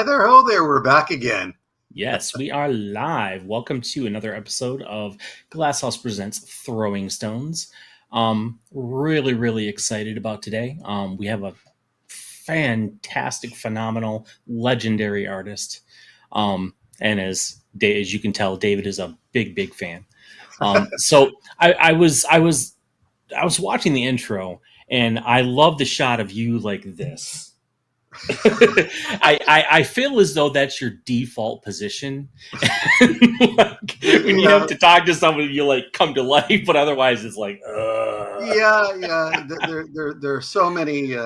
Hi there, ho there. We're back again. Yes, we are live. Welcome to another episode of Glasshouse Presents Throwing Stones. Really excited about today. We have a fantastic, phenomenal, legendary artist. And as you can tell, David is a big fan. So I was watching the intro, and I love the shot of you like this. I feel as though that's your default position. Like, when you have to talk to somebody, you like come to life, but otherwise it's like, Yeah. There are so many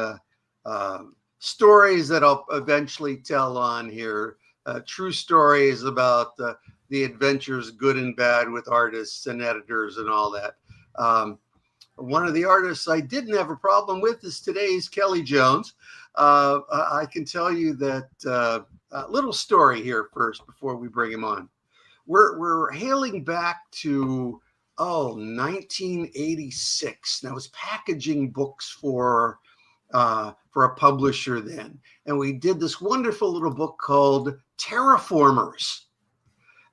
stories that I'll eventually tell on here. True stories about the adventures, good and bad, with artists and editors and all that. One of the artists I didn't have a problem with is today's Kelly Jones. I can tell you that a little story here first before we bring him on. We're hailing back to 1986. And I was packaging books for a publisher then, and we did this wonderful little book called Terraformers.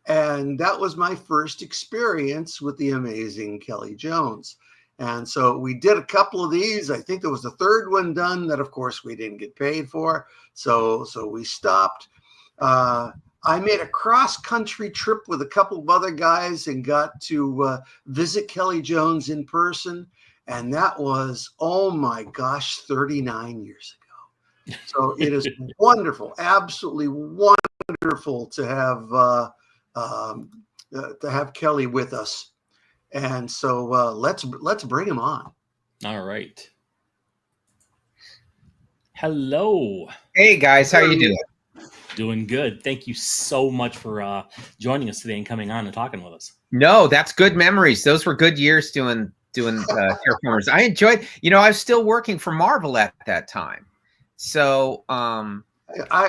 And that was my first experience with the amazing Kelly Jones. And so we did a couple of these. I think there was a third one done that, of course, we didn't get paid for. So we stopped. I made a cross-country trip with a couple of other guys and got to visit Kelly Jones in person. And that was, oh my gosh, 39 years ago. So it is wonderful, absolutely wonderful to have Kelly with us. And so let's bring him on. all right. Hello. Hey guys, how you doing? Doing good. Thank you so much for joining us today and coming on and talking with us. No, that's good memories. Those were good years doing Terraformers. I enjoyed. I was still working for Marvel at that time, so I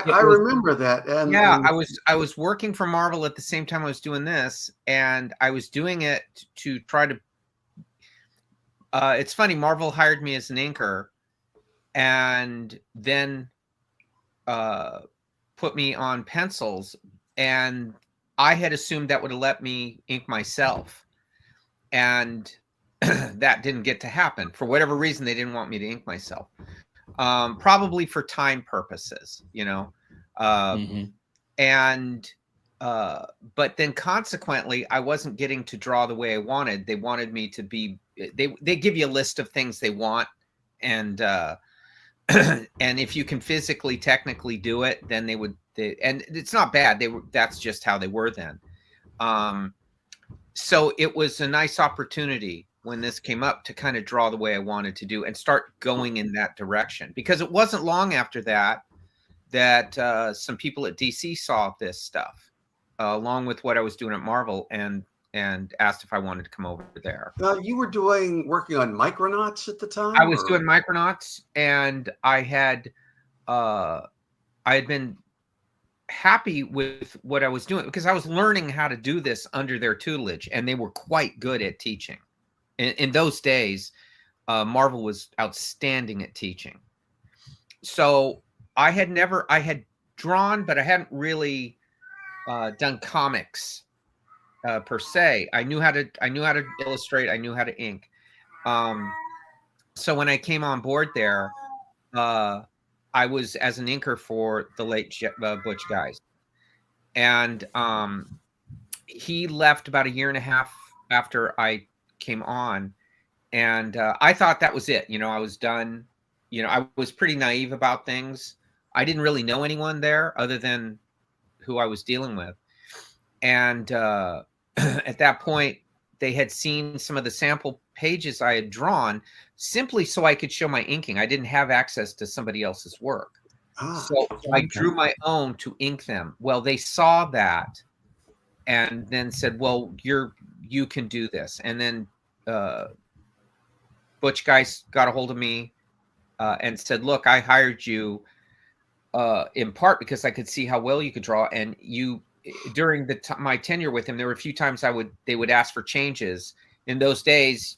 remember that. And yeah, I was working for Marvel at the same time I was doing this, and I was doing it to try to. It's funny. Marvel hired me as an inker, and then put me on pencils, and I had assumed that would have let me ink myself, and that didn't get to happen. For whatever reason, they didn't want me to ink myself, probably for time purposes, and but then consequently I wasn't getting to draw the way I wanted. They wanted me to be, they give you a list of things they want, and and if you can physically technically do it, then and it's not bad. That's just how they were then. So it was a nice opportunity when this came up to kind of draw the way I wanted to do and start going in that direction, because it wasn't long after that some people at DC saw this stuff along with what I was doing at Marvel, and asked if I wanted to come over there. You were working on Micronauts at the time? I was doing Micronauts, and I had been happy with what I was doing because I was learning how to do this under their tutelage, and they were quite good at teaching. In those days, Marvel was outstanding at teaching. So I had drawn, but I hadn't really done comics per se. I knew how to illustrate. I knew how to ink. So when I came on board there, I was as an inker for the late Butch Guys, and he left about a year and a half after I came on, and I thought that was it. I was done. I was pretty naive about things. I didn't really know anyone there other than who I was dealing with, and at that point, they had seen some of the sample pages I had drawn simply so I could show my inking. I didn't have access to somebody else's work. So I drew my own to ink them. Well, they saw that and then said, well, you can do this. And then Butch Guys got a hold of me and said, look, I hired you in part because I could see how well you could draw. And during my tenure with him, there were a few times they would ask for changes. In those days,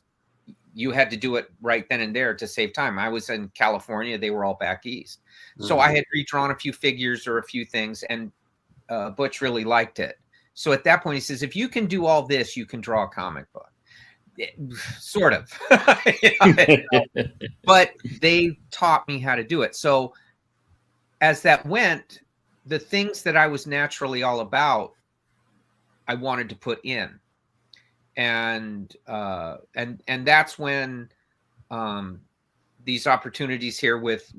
you had to do it right then and there to save time. I was in California; they were all back east, so I had redrawn a few figures or a few things, and Butch really liked it. So at that point, he says, "If you can do all this, you can draw a comic book." Sort of, but they taught me how to do it. So as that went, the things that I was naturally all about, I wanted to put in, and that's when these opportunities here with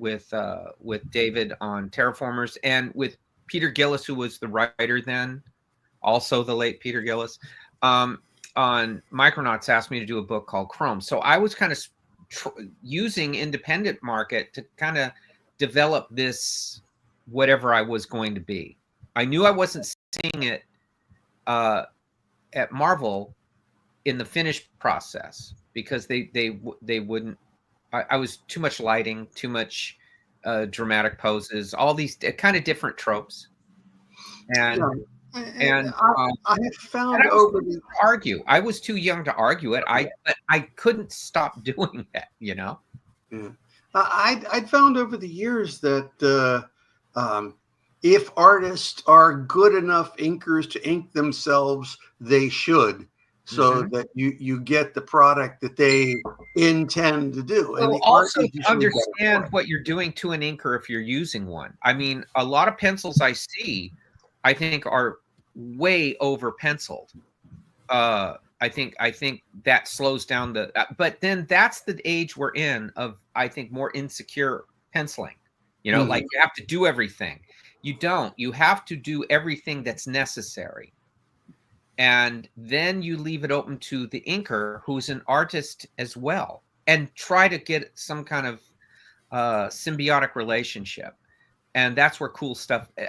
David on Terraformers, and with Peter Gillis, who was the writer then, also the late Peter Gillis, on Micronauts, asked me to do a book called Chrome. So I was kind of using independent market to kind of develop this, whatever I was going to be. I knew I wasn't seeing it at Marvel in the finished process, because they wouldn't. I was too much lighting, too much dramatic poses, all these kind of different tropes, and. Yeah. And I have found over the argue. I was too young to argue it. But I couldn't stop doing it. Yeah. I'd found over the years that if artists are good enough inkers to ink themselves, they should, so that you get the product that they intend to do. Well, and also understand what you're doing to an inker if you're using one. I mean, a lot of pencils I see, I think, are way over penciled. I think that slows down the. But then that's the age we're in of, I think, more insecure penciling. Like you have to do everything. You don't. You have to do everything that's necessary, and then you leave it open to the inker, who's an artist as well, and try to get some kind of symbiotic relationship. And that's where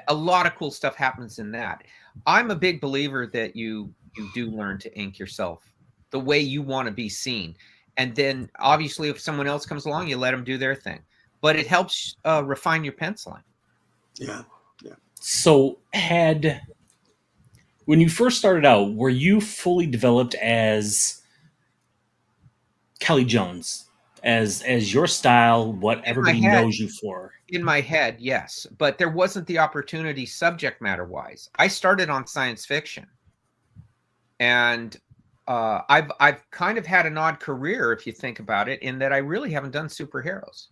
a lot of cool stuff happens in that. I'm a big believer that you do learn to ink yourself the way you want to be seen. And then obviously if someone else comes along, you let them do their thing. But it helps refine your penciling. Yeah. So when you first started out, were you fully developed as Kelly Jones? As your style, what everybody knows you for? In my head, yes, but there wasn't the opportunity subject matter wise. I started on science fiction, and I've kind of had an odd career, if you think about it, in that I really haven't done superheroes.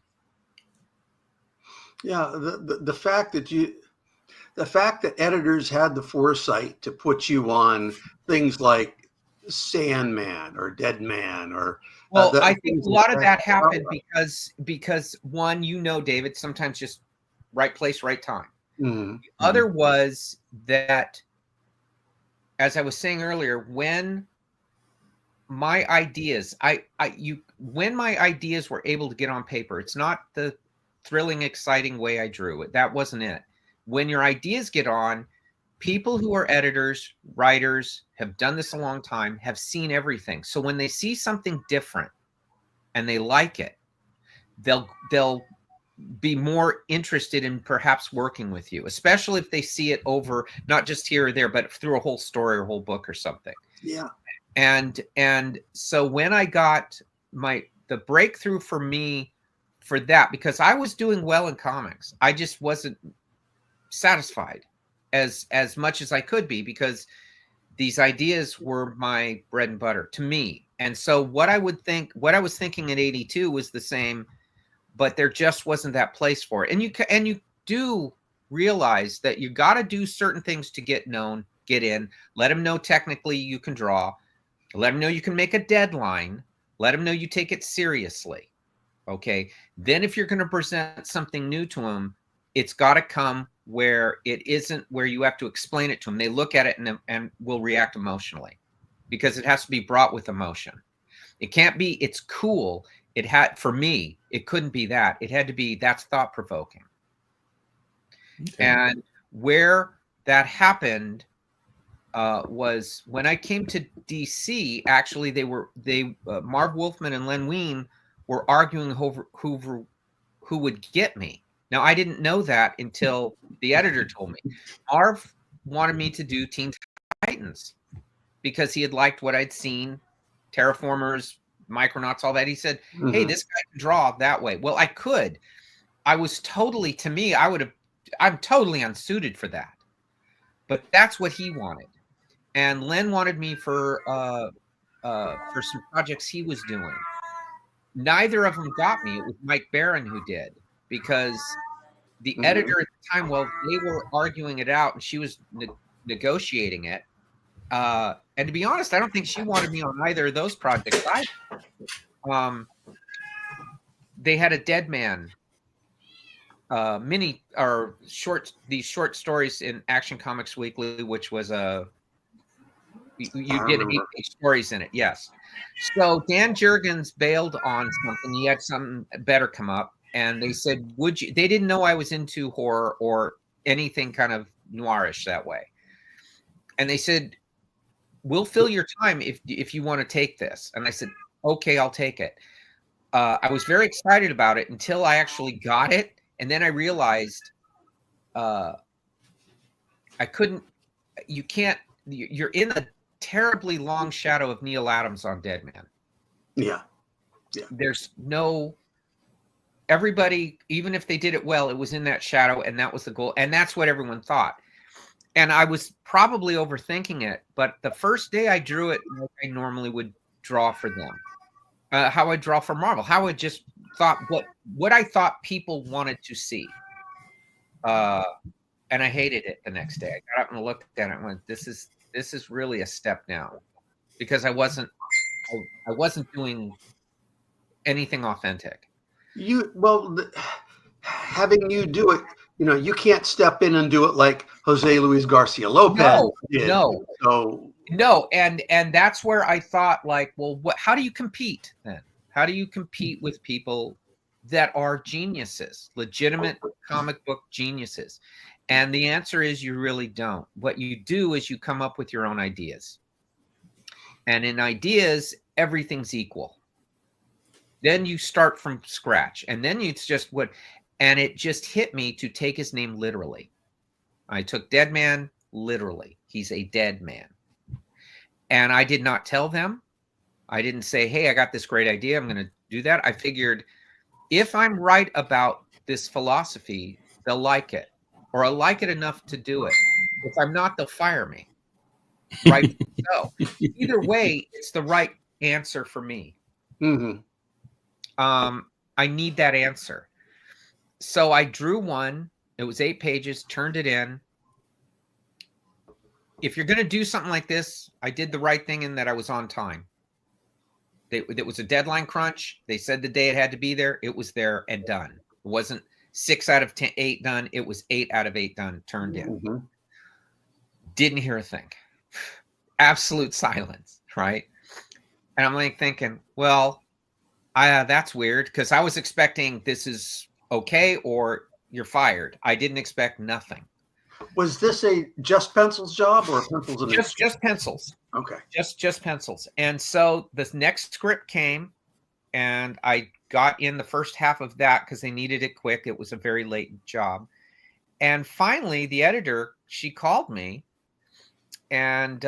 Yeah, the fact that editors had the foresight to put you on things like Sandman or Dead Man or. Well, I think a lot of that happened because one, David, sometimes just right place, right time. The other was that, as I was saying earlier, when my ideas were able to get on paper, it's not the thrilling, exciting way I drew it. That wasn't it. When your ideas get on, people who are editors, writers, have done this a long time, have seen everything. So when they see something different and they like it, they'll be more interested in perhaps working with you, especially if they see it over, not just here or there, but through a whole story or whole book or something. Yeah. And so when I got the breakthrough for me for that, because I was doing well in comics, I just wasn't satisfied as much as I could be, because these ideas were my bread and butter to me. And so what I was thinking in 82 was the same, but there just wasn't that place for it. And you do realize that you got to do certain things to get known, get in, let them know technically you can draw, let them know you can make a deadline, let them know you take it seriously. Okay. Then if you're going to present something new to them, it's got to come where it isn't where you have to explain it to them. They look at it and will react emotionally, because it has to be brought with emotion. It can't be, it's cool. For me, it couldn't be that. It had to be, that's thought provoking. Okay. And where that happened was when I came to DC. Actually, Marv Wolfman and Len Wein were arguing over who would get me. Now, I didn't know that until the editor told me. Marv wanted me to do Teen Titans because he had liked what I'd seen, Terraformers, Micronauts, all that. He said, Mhm. hey, this guy can draw that way. Well, I could. I was totally, to me, I'm totally unsuited for that. But that's what he wanted. And Len wanted me for some projects he was doing. Neither of them got me. It was Mike Barron who did, because the Mhm. editor at the time, well, they were arguing it out and she was negotiating it. And to be honest, I don't think she wanted me on either of those projects either. They had a Dead Man mini or these short stories in Action Comics Weekly, which was you did 8 stories in it. Yes. So Dan Jurgens bailed on something. He had something better come up, and they said, would you, they didn't know I was into horror or anything kind of noirish that way. And they said, we'll fill your time if you want to take this. And I said, okay, I'll take it. I was very excited about it until I actually got it. And then I realized I couldn't, you're in a terribly long shadow of Neil Adams on Dead Man. Yeah. There's no, everybody, even if they did it well, it was in that shadow, and that was the goal. And that's what everyone thought. And I was probably overthinking it, but the first day I drew it like I normally would draw for them. How I draw for Marvel, how I just thought what I thought people wanted to see. And I hated it the next day. I got up and looked at it and went, this is really a step down, because I wasn't doing anything authentic. Having you do it, you can't step in and do it like Jose Luis Garcia Lopez did. No, and that's where I thought, like, well, how do you compete then? How do you compete with people that are geniuses, legitimate comic book geniuses? And the answer is you really don't. What you do is you come up with your own ideas. And in ideas, everything's equal. Then you start from scratch. And then and it just hit me to take his name literally. I took Dead Man literally. He's a dead man. And I did not tell them. I didn't say, hey, I got this great idea, I'm going to do that. I figured if I'm right about this philosophy, they'll like it, or I'll like it enough to do it. If I'm not, they'll fire me. Right? So either way, it's the right answer for me. Mm-hmm. I need that answer. So I drew one. It was 8 pages, turned it in. If you're going to do something like this, I did the right thing in that I was on time. It was a deadline crunch. They said the day it had to be there. It was there and done. It wasn't 6 out of 8 done. It was 8 out of 8 done, turned in. Mm-hmm. Didn't hear a thing. Absolute silence, right? And I'm like thinking, well, that's weird, because I was expecting this is okay or you're fired. I didn't expect nothing. Was this a just pencils job or pencils and just pencils? Okay. Just pencils. And so this next script came, and I got in the first half of that because they needed it quick. It was a very late job. And finally, the editor, she called me, and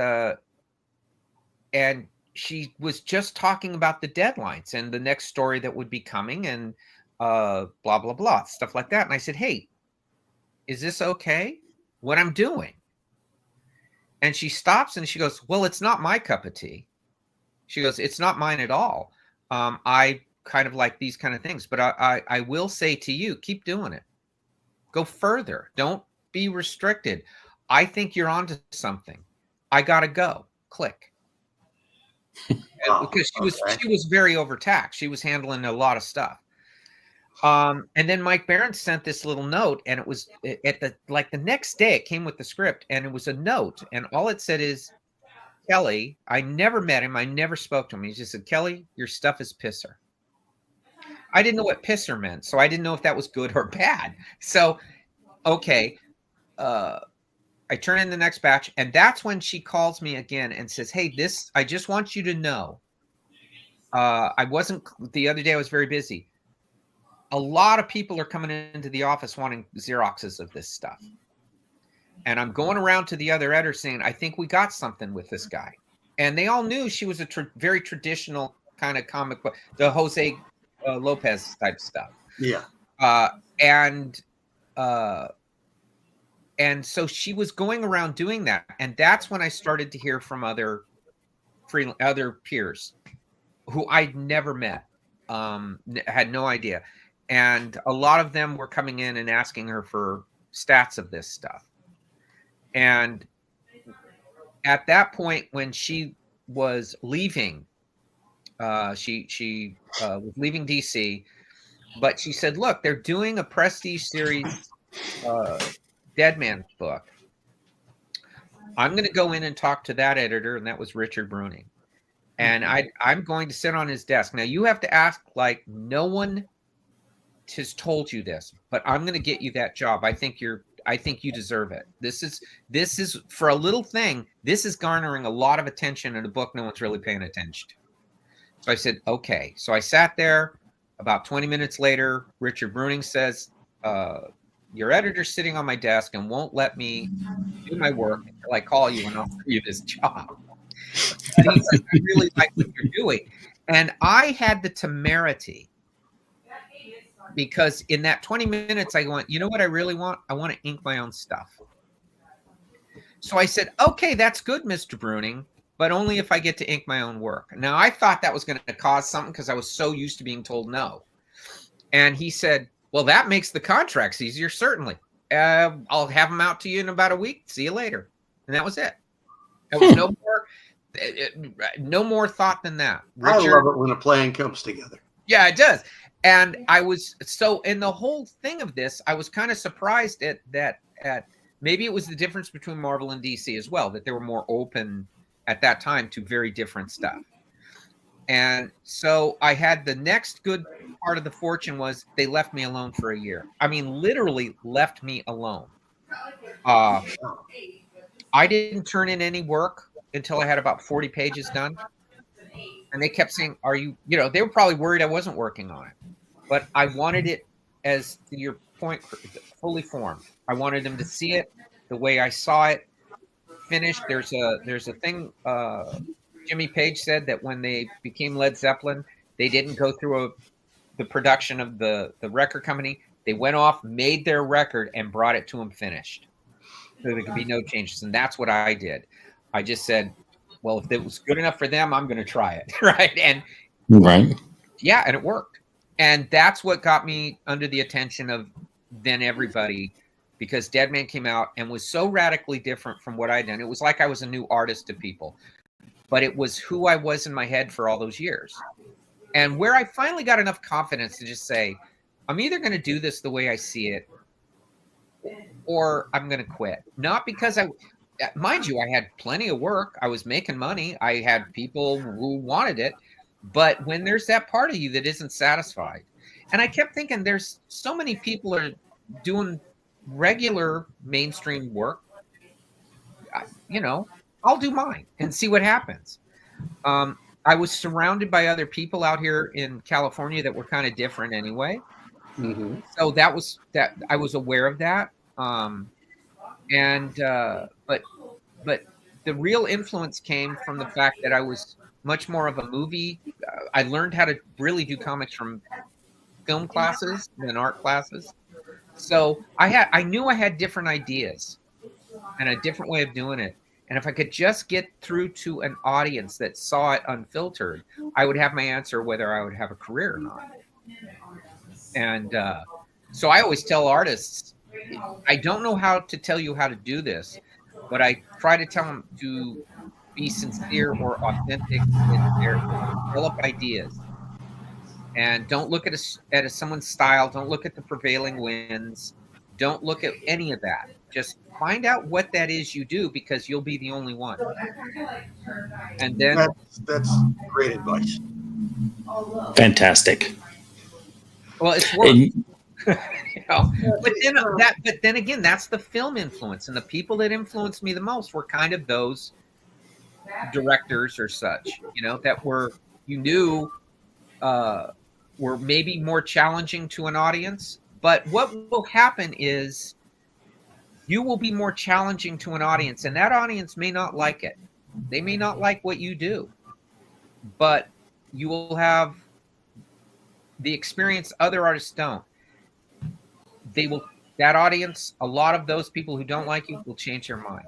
she was just talking about the deadlines and the next story that would be coming, and blah, blah, blah, stuff like that. And I said, hey, is this okay, what I'm doing? And she stops and she goes, well, it's not my cup of tea. She goes, it's not mine at all. I kind of like these kind of things, but I will say to you, keep doing it. Go further. Don't be restricted. I think you're onto something. I got to go. Click. Because she was very overtaxed. She was handling a lot of stuff. And then Mike Barron sent this little note, and it was at the next day it came with the script, and it was a note, and all it said is, Kelly, I never met him, I never spoke to him. He just said, Kelly, your stuff is pisser. I didn't know what pisser meant, so I didn't know if that was good or bad. So, okay, I turn in the next batch, and that's when she calls me again and says, hey, I just want you to know, the other day I was very busy. A lot of people are coming into the office wanting Xeroxes of this stuff. And I'm going around to the other editors saying, I think we got something with this guy. And they all knew she was a very traditional kind of comic book, the Jose Lopez type stuff. Yeah. And so she was going around doing that, and that's when I started to hear from other peers who I'd never met, had no idea, and a lot of them were coming in and asking her for stats of this stuff. And at that point, when she was leaving, she was leaving DC, but she said, "Look, they're doing a prestige series, Dead Man book. I'm going to go in and talk to that editor," and that was Richard Bruning. And I'm going to sit on his desk. Now, you have to ask like no one has told you this, but I'm going to get you that job. I think you deserve it. This is for a little thing. This is garnering a lot of attention in a book no one's really paying attention to. So I said, okay. So I sat there. About 20 minutes later, Richard Bruning says, "Your editor's sitting on my desk and won't let me do my work until I call you and I'll give you this job." And he's like, "I really like what you're doing." And I had the temerity, because in that 20 minutes, I went, "You know what I really want? I want to ink my own stuff." So I said, "Okay, that's good, Mr. Bruning, but only if I get to ink my own work." Now, I thought that was going to cause something because I was so used to being told no. And he said, "Well, that makes the contracts easier, certainly. I'll have them out to you in about a week. See you later." And that was it. There was no more thought than that. Richard, I love it when a plan comes together. Yeah, it does. And I was so in the whole thing of this, I was kind of surprised at maybe it was the difference between Marvel and DC as well, that they were more open at that time to very different stuff. And so I had the next good part of the fortune was they left me alone for a year. I mean, literally left me alone. I didn't turn in any work until I had about 40 pages done. And they kept saying, "Are you," they were probably worried I wasn't working on it. But I wanted it, as to your point, fully formed. I wanted them to see it the way I saw it finished. There's a thing Jimmy Page said, that when they became Led Zeppelin, they didn't go through the production of the record company. They went off, made their record, and brought it to them finished, so there could be no changes. And that's what I did. I just said, well, if it was good enough for them, I'm going to try it. Right. And yeah, and it worked. And that's what got me under the attention of then everybody, because Dead Man came out and was so radically different from what I'd done. It was like I was a new artist to people, but it was who I was in my head for all those years. And where I finally got enough confidence to just say, I'm either going to do this the way I see it, or I'm going to quit. Not because mind you, I had plenty of work. I was making money. I had people who wanted it. But when there's that part of you that isn't satisfied, and I kept thinking, there's so many people are doing regular mainstream work, I'll do mine and see what happens. I was surrounded by other people out here in California that were kind of different anyway. Mm-hmm. So that I was aware of that. But the real influence came from the fact that I was much more of a movie. I learned how to really do comics from film classes than art classes. So I knew I had different ideas and a different way of doing it. And if I could just get through to an audience that saw it unfiltered, I would have my answer whether I would have a career or not. And so I always tell artists, I don't know how to tell you how to do this, but I try to tell them to be sincere or authentic in their develop ideas. And don't look at someone's style. Don't look at the prevailing winds. Don't look at any of that. Just find out what that is you do, because you'll be the only one. And then that's great advice. Fantastic. Well, it's work. But then again, that's the film influence, and the people that influenced me the most were kind of those directors or such, that were were maybe more challenging to an audience. But what will happen is you will be more challenging to an audience, and that audience may not like it. They may not like what you do, but you will have the experience other artists don't. That audience, a lot of those people who don't like you will change their mind.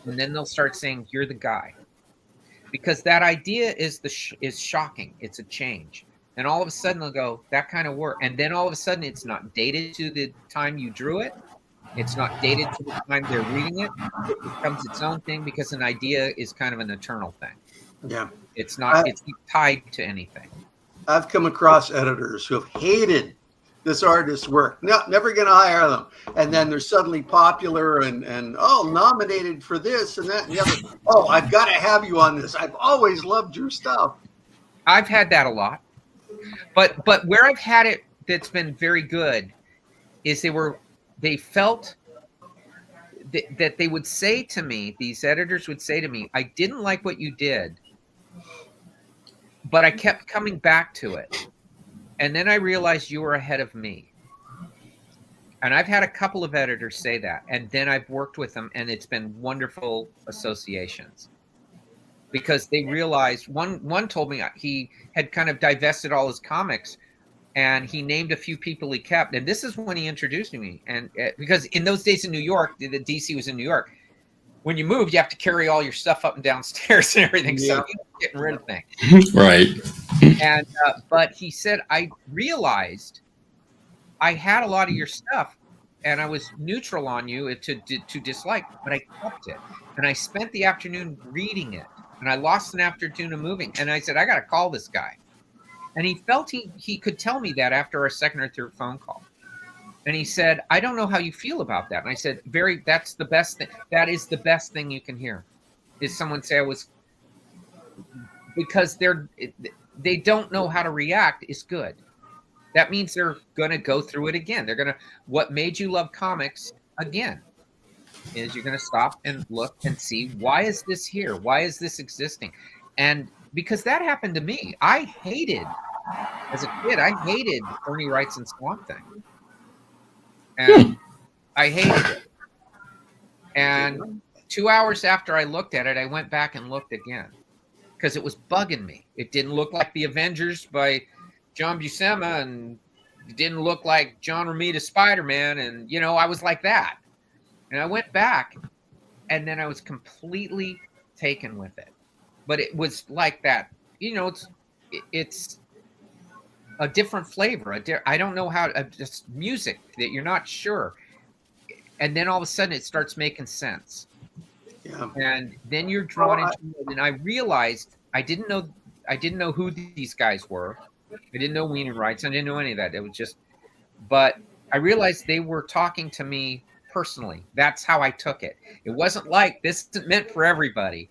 And then they'll start saying, you're the guy. Because that idea is shocking. It's a change. And all of a sudden they'll go, that kind of work. And then all of a sudden it's not dated to the time you drew it. It's not dated to the time they're reading it. It becomes its own thing because an idea is kind of an eternal thing. Yeah. It's not tied to anything. I've come across editors who have hated this artist's work. No, never going to hire them. And then they're suddenly popular and nominated for this and that and the other. Oh, I've got to have you on this. I've always loved your stuff. I've had that a lot. But where I've had it that's been very good is they felt that they would say to me, these editors would say to me, I didn't like what you did, but I kept coming back to it. And then I realized you were ahead of me. And I've had a couple of editors say that. And then I've worked with them, and it's been wonderful associations. Because they realized, one told me he had kind of divested all his comics, and he named a few people he kept. And this is when he introduced me. And because in those days in New York, the DC was in New York. When you move, you have to carry all your stuff up and downstairs and everything. Yeah. So you're getting rid of things. Right. And but he said, I realized I had a lot of your stuff, and I was neutral on you to dislike, but I kept it. And I spent the afternoon reading it, and I lost an afternoon of moving. And I said, I got to call this guy. And he felt he could tell me that after our second or third phone call. And he said, I don't know how you feel about that. And I said, that's the best thing. That is the best thing you can hear, is someone say because they don't know how to react is good. That means they're going to go through it again. What made you love comics again is you're going to stop and look and see, why is this here? Why is this existing? And because that happened to me, as a kid, I hated Ernie Wright's and Swamp Thing. And I hated it. And 2 hours after I looked at it, I went back and looked again because it was bugging me. It didn't look like The Avengers by John Buscema, and it didn't look like John Romita Spider-Man. And, I was like that. And I went back, and then I was completely taken with it. But it was like that. It's a different flavor. I don't know how just music that you're not sure. And then all of a sudden it starts making sense. Yeah. And then you're drawn into it. And I realized I didn't know who these guys were. I didn't know Wiener Rights. I didn't know any of that. It was just, but I realized they were talking to me personally. That's how I took it. It wasn't like this isn't meant for everybody.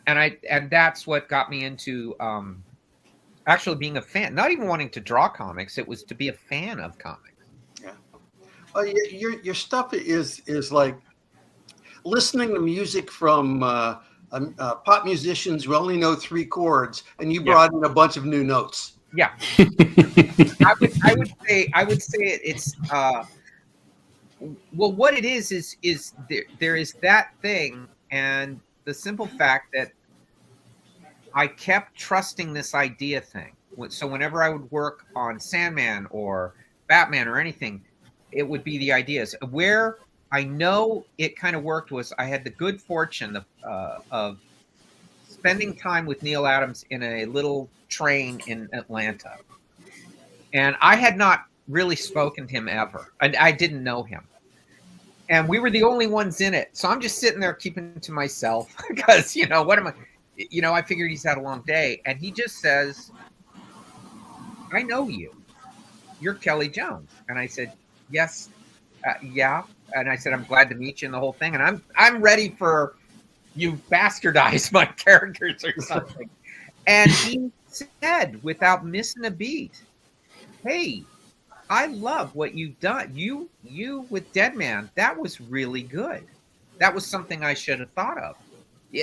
and that's what got me into actually being a fan, not even wanting to draw comics. It was to be a fan of comics. Yeah. Well, your stuff is like listening to music from pop musicians who only know 3 chords, and you brought in a bunch of new notes. Yeah. I would say it's well, what it is there is that thing, and the simple fact that I kept trusting this idea thing. So whenever I would work on Sandman or Batman or anything, it would be the ideas. Where I know it kind of worked was I had the good fortune of spending time with Neil Adams in a little train in Atlanta. And I had not really spoken to him ever. And I didn't know him. And we were the only ones in it. So I'm just sitting there keeping it to myself because, what am I... I figured he's had a long day, and he just says, I know you. You're Kelly Jones. And I said, yes, yeah. And I said, I'm glad to meet you in the whole thing. And I'm ready for you bastardize my characters or something. And he said, without missing a beat, hey, I love what you've done. You with Deadman, that was really good. That was something I should have thought of.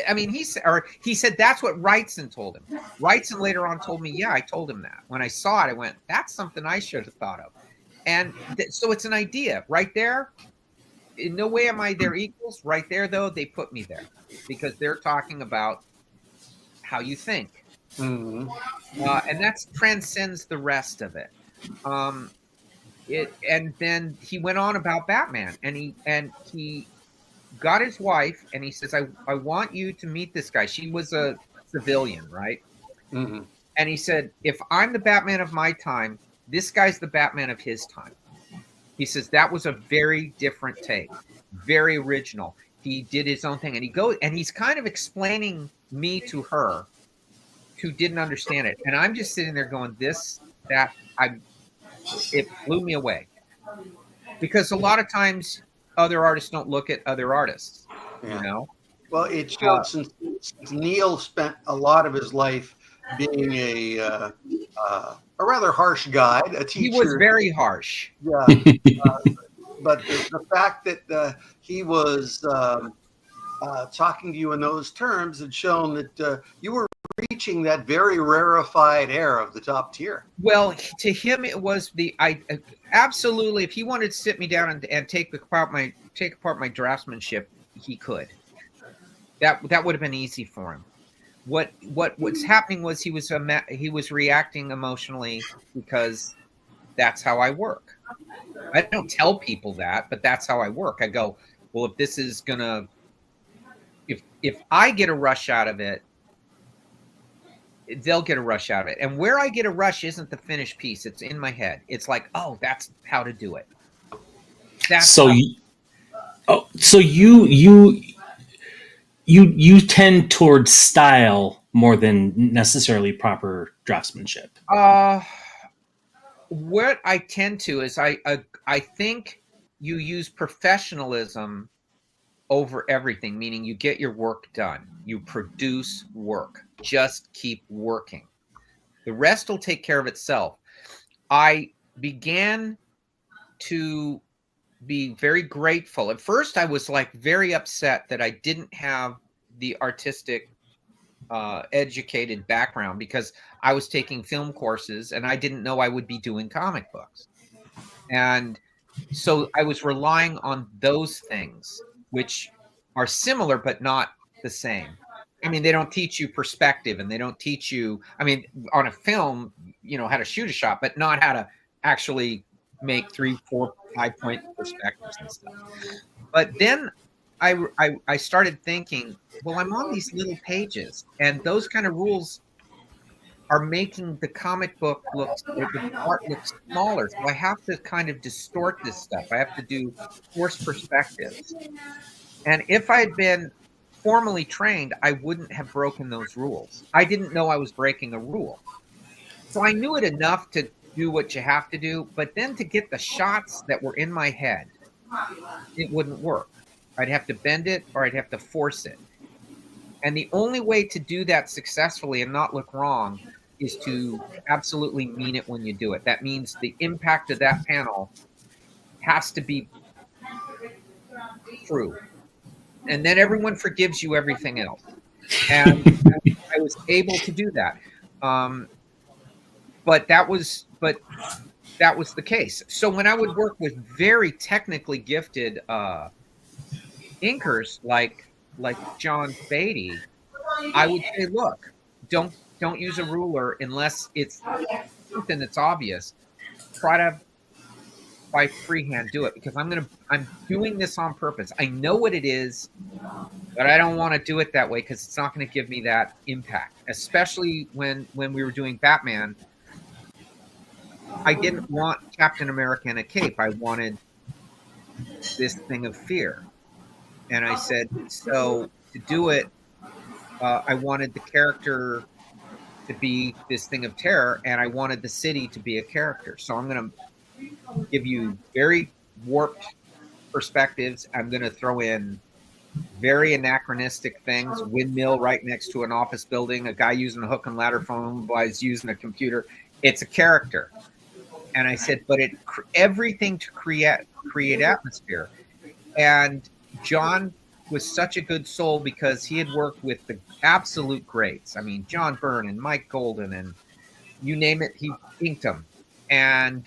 I mean, he said that's what Wrightson told him. Wrightson later on told me, yeah, I told him that. When I saw it, I went, that's something I should have thought of. And so it's an idea right there. In no way am I their equals. Right there, though, they put me there because they're talking about how you think. Mhm. And that transcends the rest of it. Um, and then he went on about Batman, and he got his wife, and he says, I want you to meet this guy. She was a civilian, right? Mhm. And he said, if I'm the Batman of my time, this guy's the Batman of his time. He says that was a very different take, very original. He did his own thing, and he's kind of explaining me to her, who didn't understand it, and I'm just sitting there going, it blew me away, because a lot of times other artists don't look at other artists, you Yeah. know. Well, it Uh, showed since Neil spent a lot of his life being a rather harsh guy, a he was teacher. very harsh. Yeah. But the fact that he was talking to you in those terms had shown that you were reaching that very rarefied air of the top tier. Well, to him, it was absolutely. If he wanted to sit me down and take apart my draftsmanship, he could. That would have been easy for him. What's happening was he was reacting emotionally, because that's how I work. I don't tell people that, but that's how I work. I go, well, if this is gonna, if I get a rush out of it, they'll get a rush out of it. And where I get a rush isn't the finished piece. It's in my head. It's like, oh, that's how to do it. That's So how. you tend towards style more than necessarily proper draftsmanship. What I tend to is I think you use professionalism over everything, meaning you get your work done, you produce work, just keep working. The rest will take care of itself. I began to be very grateful. At first, I was like very upset that I didn't have the artistic educated background, because I was taking film courses and I didn't know I would be doing comic books. And so I was relying on those things, which are similar but not the same. I mean, they don't teach you perspective, and they don't teach you, I mean, on a film, how to shoot a shot, but not how to actually make 3, 4, 5 point perspectives and stuff. But then I started thinking, well, I'm on these little pages, and those kind of rules are making the comic book the art look smaller. So I have to kind of distort this stuff. I have to do forced perspectives. And if I had been formally trained, I wouldn't have broken those rules. I didn't know I was breaking a rule. So I knew it enough to do what you have to do, but then to get the shots that were in my head, it wouldn't work. I'd have to bend it, or I'd have to force it. And the only way to do that successfully and not look wrong is to absolutely mean it when you do it. That means the impact of that panel has to be true. And then everyone forgives you everything else. And I was able to do that. But that was the case. So when I would work with very technically gifted inkers like John Beatty, I would say, look, don't use a ruler unless it's something that's obvious. Try to by freehand do it, because I'm doing this on purpose. I know what it is, but I don't want to do it that way, because it's not going to give me that impact. Especially when we were doing Batman, I didn't want Captain America in a cape. I wanted this thing of fear. And I said, so to do it, I wanted the character to be this thing of terror, and I wanted the city to be a character. So I'm going to give you very warped perspectives. I'm going to throw in very anachronistic things, windmill right next to an office building, a guy using a hook and ladder phone while he's using a computer. It's a character. And I said, but everything to create atmosphere. And John was such a good soul, because he had worked with the absolute greats. I mean, John Byrne and Mike Golden, and you name it, he inked them. And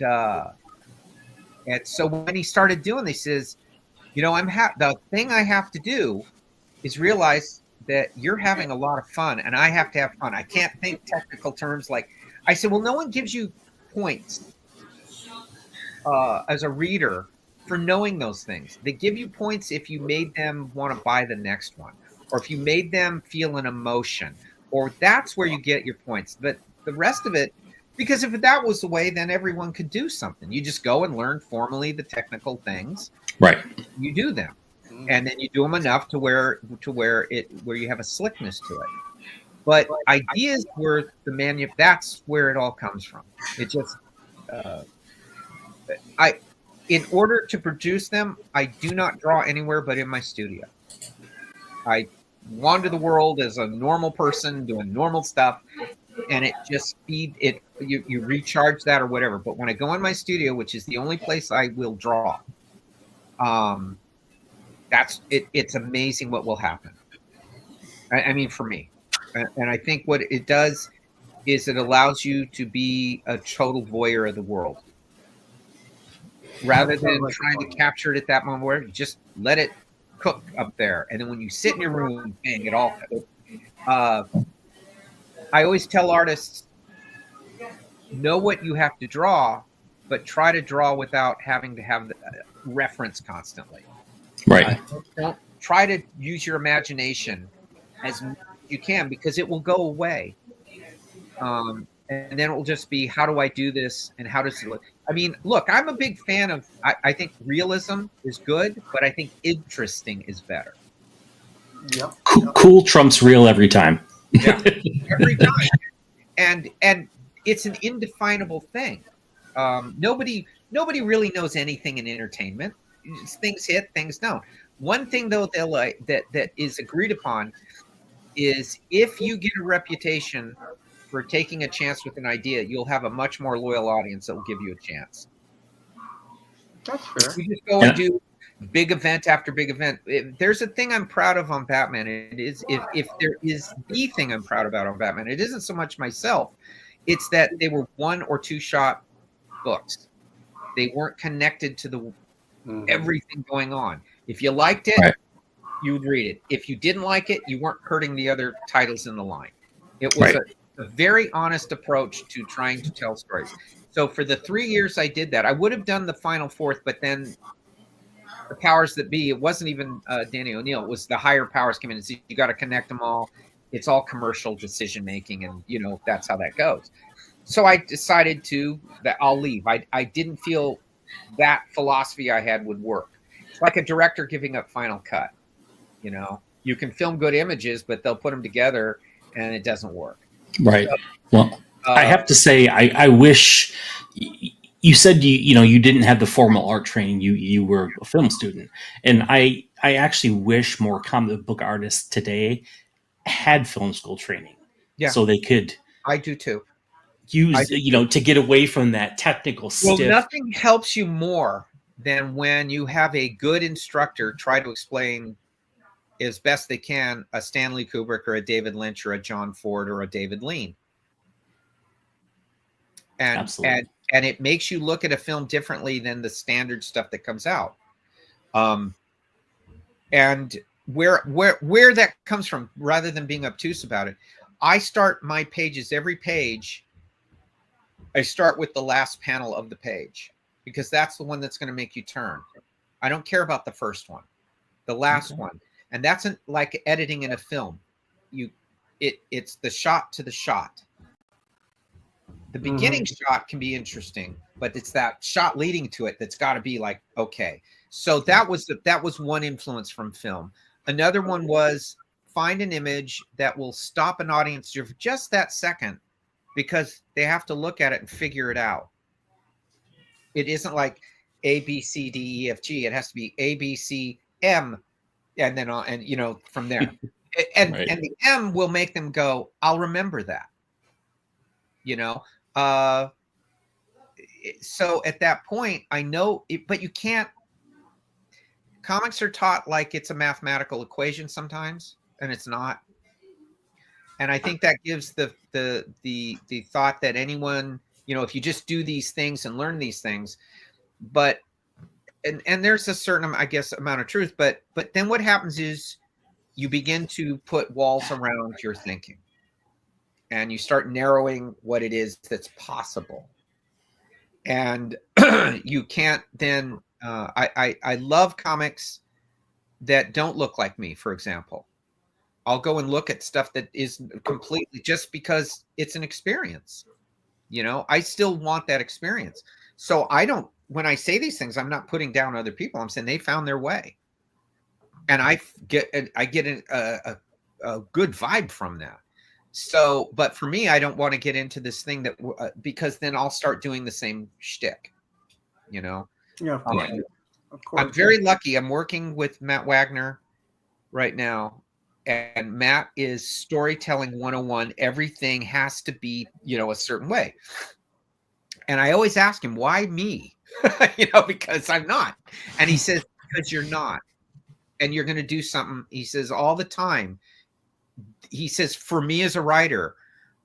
so when he started doing this, he says, the thing I have to do is realize that you're having a lot of fun and I have to have fun. I can't think technical terms like I said, well, no one gives you points as a reader for knowing those things. They give you points if you made them want to buy the next one, or if you made them feel an emotion, or that's where you get your points. But the rest of it, because if that was the way, then everyone could do something. You just go and learn formally the technical things. Right. You do them, and then you do them enough to where you have a slickness to it. But ideas were that's where it all comes from. It just in order to produce them, I do not draw anywhere but in my studio. I wander the world as a normal person doing normal stuff, and it just you recharge that or whatever. But when I go in my studio, which is the only place I will draw, that's it. It's amazing what will happen. I mean, for me, and I think what it does is it allows you to be a total voyeur of the world, rather than trying to capture it at that moment where you just let it cook up there. And then when you sit in your room, bang, it all. I always tell artists, know what you have to draw, but try to draw without having to have the reference constantly. Right. Don't try to use your imagination as much as you can, because it will go away. And then it will just be, how do I do this? And how does it look? I mean, look, I'm a big fan of, I think realism is good, but I think interesting is better. Yep. Cool trumps real every time. Yeah, every time. And it's an indefinable thing. Nobody really knows anything in entertainment. Things hit, things don't. One thing though that is agreed upon is if you get a reputation for taking a chance with an idea, you'll have a much more loyal audience that will give you a chance. That's fair. You just go and do big event after big event. There's a thing I'm proud of on Batman. It is if there is the thing I'm proud about on Batman, it isn't so much myself. It's that they were 1 or 2 shot books. They weren't connected to the everything going on. If you liked it, you would read it. If you didn't like it, you weren't hurting the other titles in the line. It was a very honest approach to trying to tell stories. So for the 3 years I did that, I would have done the final fourth, but then the powers that be, it wasn't even Danny O'Neill, it was the higher powers came in and said, you got to connect them all. It's all commercial decision making, and that's how that goes. So I decided that I'll leave. I didn't feel that philosophy I had would work. It's like a director giving up Final Cut. You can film good images, but they'll put them together and it doesn't work. Right. So, well, I have to say, I wish you said you didn't have the formal art training. You were a film student, and I actually wish more comic book artists today had film school training. Yeah. So they could. I do too. Use to get away from that technical stiff. Well, nothing helps you more than when you have a good instructor try to explain as best they can a Stanley Kubrick or a David Lynch or a John Ford or a David Lean. And it makes you look at a film differently than the standard stuff that comes out. And where that comes from, rather than being obtuse about it, I start my pages, every page, I start with the last panel of the page, because that's the one that's going to make you turn. I don't care about the first one, the last one. And that's like editing in a film. It's the shot to the shot. The beginning shot can be interesting, but it's that shot leading to it that's got to be like, okay. So that was one influence from film. Another one was find an image that will stop an audience for just that second, because they have to look at it and figure it out. It isn't like A, B, C, D, E, F, G. It has to be A, B, C, M, and then from there. And the M will make them go, I'll remember that. So at that point, I know it, but you can't. Comics are taught like it's a mathematical equation sometimes, and it's not. And I think that gives the thought that anyone, if you just do these things and learn these things, and there's a certain, I guess, amount of truth, but then what happens is you begin to put walls around your thinking, and you start narrowing what it is that's possible. And you can't then. I love comics that don't look like me. For example, I'll go and look at stuff that is completely just because it's an experience. I still want that experience. So when I say these things, I'm not putting down other people. I'm saying they found their way, and I get a good vibe from that. So, but for me, I don't want to get into this thing that because then I'll start doing the same shtick. Yeah, of course. Of course. I'm very lucky. I'm working with Matt Wagner right now, and Matt is storytelling 101. Everything has to be, a certain way. And I always ask him, why me? Because I'm not. And he says, because you're not. And you're going to do something. He says all the time. He says, for me as a writer,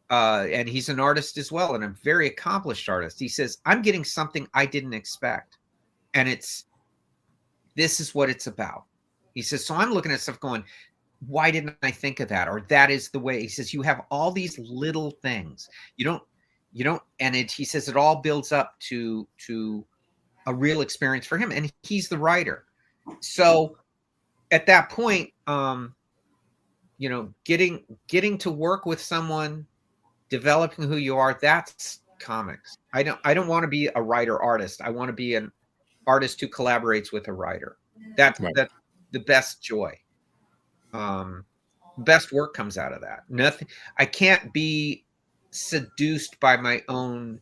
and he's an artist as well, and a very accomplished artist. He says, I'm getting something I didn't expect. And this is what it's about. He says, so I'm looking at stuff going, why didn't I think of that? Or that is the way. He says, you have all these little things. You don't, and he says it all builds up to a real experience for him. And he's the writer. So at that point, getting to work with someone, developing who you are, that's comics. I don't want to be a writer artist. I want to be an artist who collaborates with a writer. That's the best joy. Best work comes out of that. Nothing. I can't be seduced by my own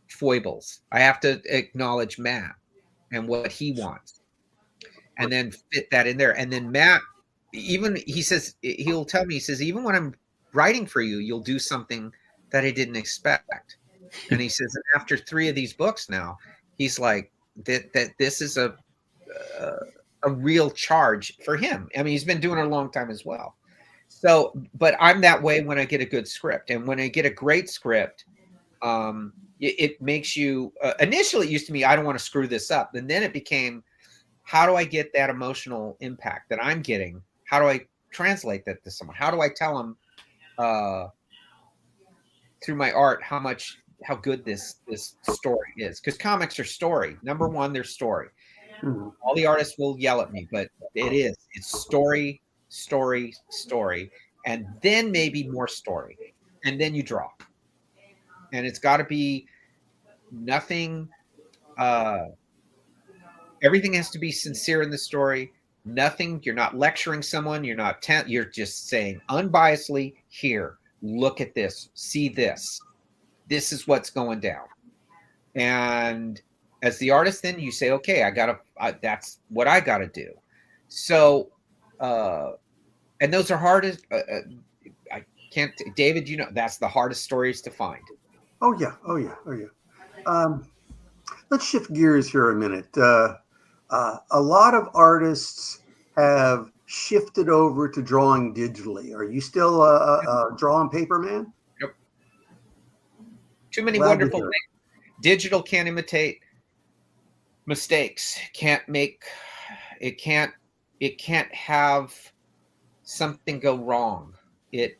foibles. I have to acknowledge Matt and what he wants, and then fit that in there. And then Matt, he'll tell me, he says, even when I'm writing for you, you'll do something that I didn't expect. And he says, after 3 of these books now, he's like, that this is a real charge for him. I mean, he's been doing it a long time as well. So, but I'm that way when I get a good script. And when I get a great script, it makes you, initially it used to be, I don't want to screw this up. And then it became, how do I get that emotional impact that I'm getting? How do I translate that to someone? How do I tell them through my art how good this story is? Because comics are story. Number one, they're story. Mm-hmm. All the artists will yell at me, but it's story, story, story, and then maybe more story, and then you draw. And it's got to be nothing. Everything has to be sincere in the story. Nothing. You're not lecturing someone. You're not. You're just saying unbiasedly, here, look at this, see this. This is what's going down. And as the artist, then you say, okay, that's what I got to do. So, and those are hardest. I can't, David, that's the hardest stories to find. Oh yeah. Let's shift gears here a minute. A lot of artists have shifted over to drawing digitally. Are you still a drawing paper man? Yep. Too many wonderful things. Digital can't imitate mistakes. It can't have something go wrong. It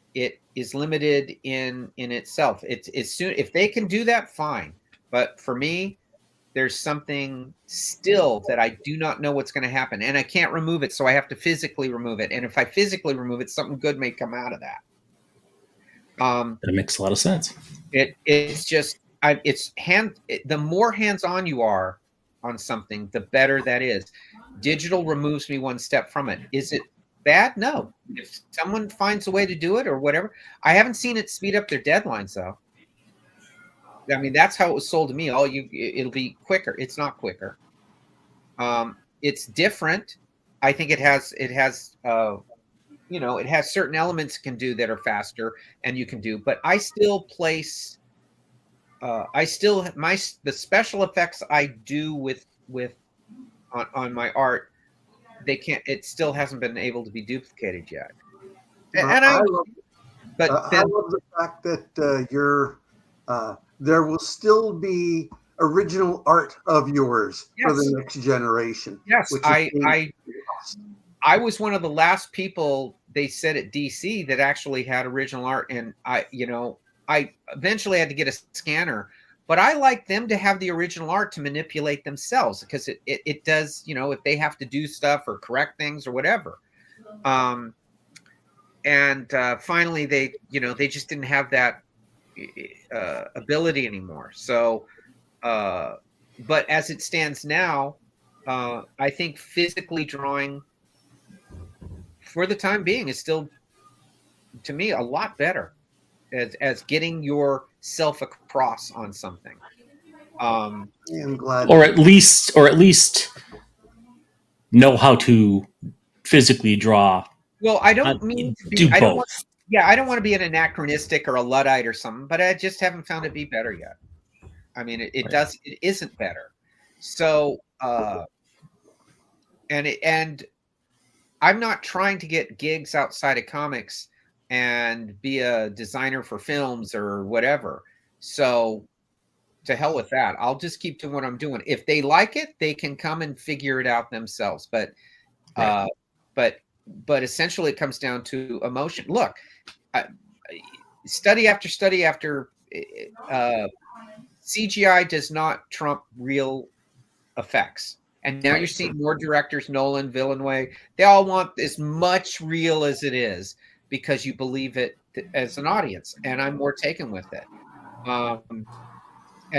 is limited in itself. If they can do that, fine. But for me, there's something still that I do not know what's going to happen, and I can't remove it, so I have to physically remove it. And if I physically remove it, something good may come out of that. That makes a lot of sense. It's just the more hands-on you are on something, the better that is. Digital removes me one step from it. Is it bad? No. If someone finds a way to do it or whatever, I haven't seen it speed up their deadlines though. I mean, that's how it was sold to me. It'll be quicker. It's not quicker. It's different. I think it has it has certain elements it can do that are faster and you can do, but I still place the special effects I do with on my art, it still hasn't been able to be duplicated yet. I love the fact that there will still be original art of yours for the next generation. Yes, I was one of the last people they said at DC that actually had original art, and I eventually had to get a scanner, but I like them to have the original art to manipulate themselves, because it does, if they have to do stuff or correct things or whatever. And finally they just didn't have that ability anymore. So, but as it stands now, I think physically drawing for the time being is still, to me, a lot better as getting yourself across on something. Yeah, I'm glad. Or at least know how to physically draw. Well, I don't mean to be. Do I don't want. both. Yeah, I don't want to be an anachronistic or a Luddite or something, but I just haven't found it be better yet. I mean, it Right. does. It isn't better. So, and I'm not trying to get gigs outside of comics and be a designer for films or whatever. So, to hell with that. I'll just keep doing what I'm doing. If they like it, they can come and figure it out themselves. But, Right. but essentially, it comes down to emotion. Look, study after study after CGI does not trump real effects. And now you're seeing more directors, Nolan, Villeneuve, they all want as much real as it is because you believe it as an audience. And I'm more taken with it. And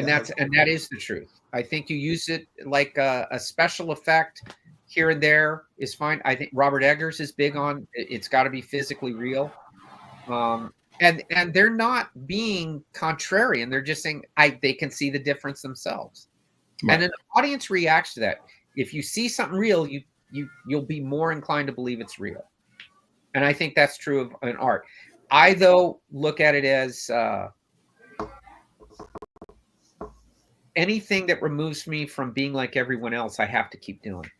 that is the truth. I think you use it like a special effect here and there is fine. I think Robert Eggers is big on it's got to be physically real. And they're not being contrarian. They're just saying they can see the difference themselves. Right. And an audience reacts to that. If you see something real, you'll be more inclined to believe it's real. And I think that's true of an art. I, though, look at it as anything that removes me from being like everyone else, I have to keep doing.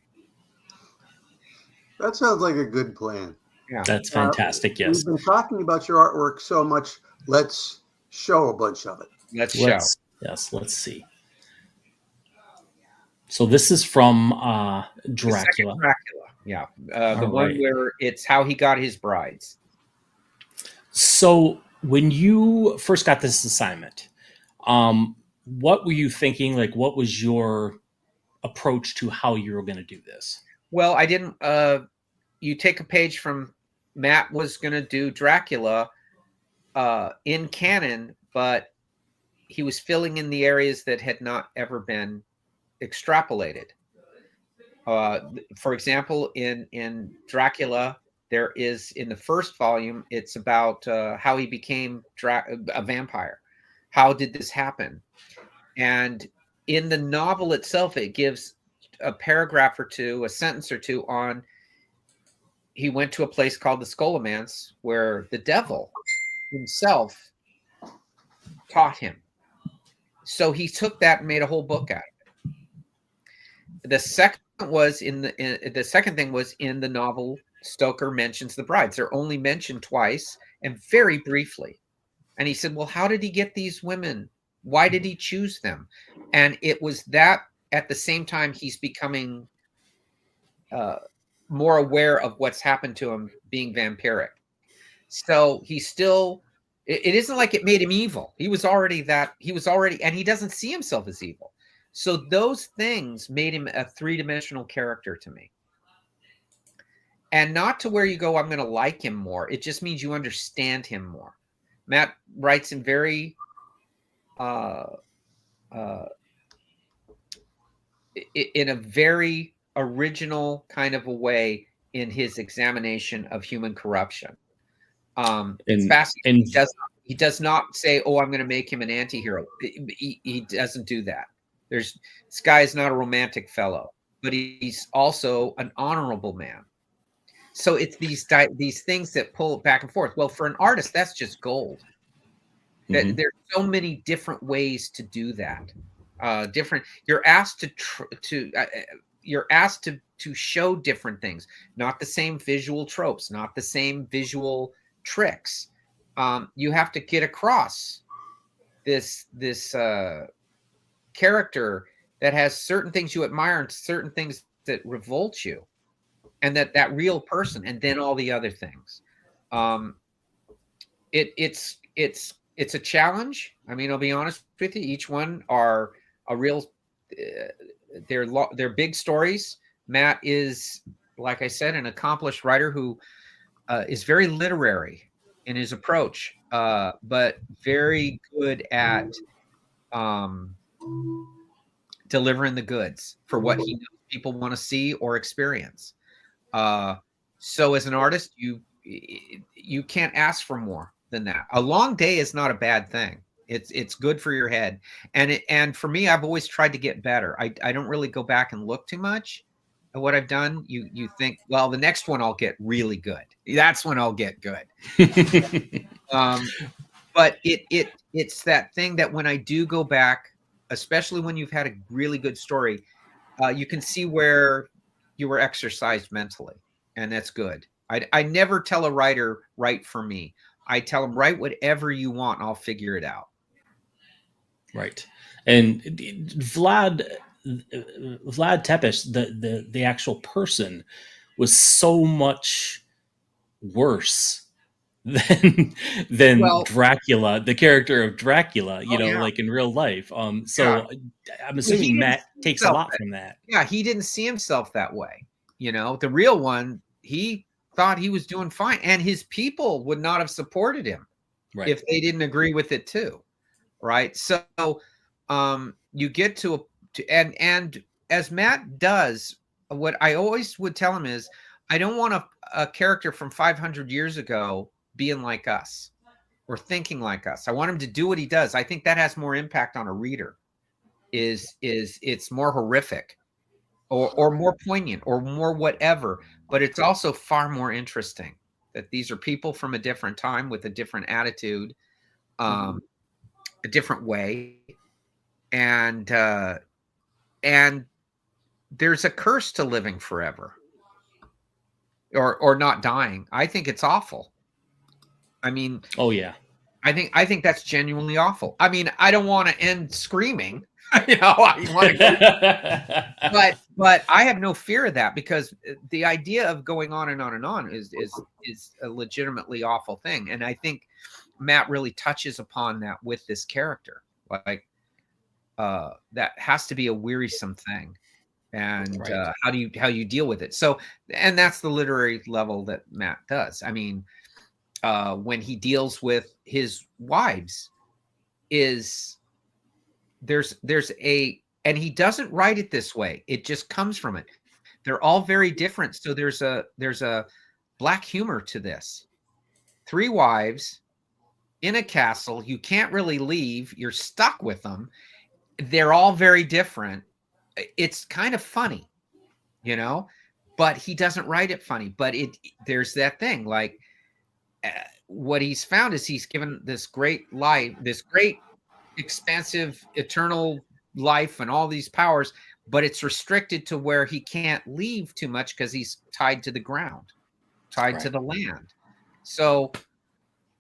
That sounds like a good plan. Yeah, that's fantastic. Yes, we've been talking about your artwork so much. Let's show a bunch of it. Let's show. Yes, let's see. So this is from Dracula. Dracula, yeah, the one where it's how he got his brides. So when you first got this assignment, what were you thinking? Like, what was your approach to how you were going to do this? Well, I didn't. You take a page from Matt was going to do Dracula in canon, but he was filling in the areas that had not ever been extrapolated. For example, in Dracula, there is, in the first volume, it's about how he became a vampire. How did this happen? And in the novel itself, it gives a paragraph or two, a sentence or two on he went to a place called the Scholomance where the devil himself taught him. So he took that and made a whole book out of it. The second thing was in the novel, Stoker mentions the brides. They're only mentioned twice and very briefly. And he said, well, how did he get these women? Why did he choose them? And it was that at the same time he's becoming more aware of what's happened to him being vampiric. So he still, it isn't like it made him evil. He was already, and he doesn't see himself as evil. So those things made him a three-dimensional character to me. And not to where you go, I'm going to like him more. It just means you understand him more. Matt writes in very in a very original kind of a way in his examination of human corruption. It's fascinating. He does not say, oh, I'm going to make him an anti-hero. He doesn't do that. This guy is not a romantic fellow, but he's also an honorable man. So it's these things that pull back and forth. Well, for an artist, that's just gold. Mm-hmm. There's so many different ways to do that. You're asked to show different things, not the same visual tropes, not the same visual tricks. You have to get across this character that has certain things you admire and certain things that revolt you. and that real person, and then all the other things. Um, it's a challenge. I mean, I'll be honest with you. Each one are a real. They're big stories. Matt is, like I said, an accomplished writer who is very literary in his approach, but very good at um, delivering the goods for what he knows people want to see or experience. So as an artist, you can't ask for more than that. A long day is not a bad thing. It's good for your head, and for me, I've always tried to get better. I don't really go back and look too much at what I've done. You think, well, the next one I'll get really good. That's when I'll get good. But it's that thing that when I do go back, especially when you've had a really good story, you can see where you were exercised mentally, and that's good. I never tell a writer, write for me. I tell them, write whatever you want, and I'll figure it out. Right. And Vlad Tepes, the actual person, was so much worse than Dracula, the character of Dracula, like in real life. So I'm assuming Matt takes a lot from that. Yeah, he didn't see himself that way. The real one, he thought he was doing fine, and his people would not have supported him if they didn't agree with it too. Right. So you get to and as Matt does, what I always would tell him is, I don't want a character from 500 years ago being like us or thinking like us. I want him to do what he does. I think that has more impact on a reader. Is it's more horrific or more poignant or more whatever, but it's also far more interesting that these are people from a different time with a different attitude, a different way, and there's a curse to living forever or not dying. I think it's awful. I mean, oh yeah, I think that's genuinely awful. I mean, I don't want to end screaming, I want to but I have no fear of that, because the idea of going on and on and on is a legitimately awful thing. And I think Matt really touches upon that with this character. Like, that has to be a wearisome thing. And how you deal with it. So, and that's the literary level that Matt does. I mean, when he deals with his wives, there's and he doesn't write it this way. It just comes from it. They're all very different. So there's a black humor to this. 3 wives in a castle. You can't really leave. You're stuck with them. They're all very different. It's kind of funny, but he doesn't write it funny. But there's that thing, like, what he's found is he's given this great life, this great expansive eternal life and all these powers, but it's restricted to where he can't leave too much because he's tied to the ground, tied to the land. So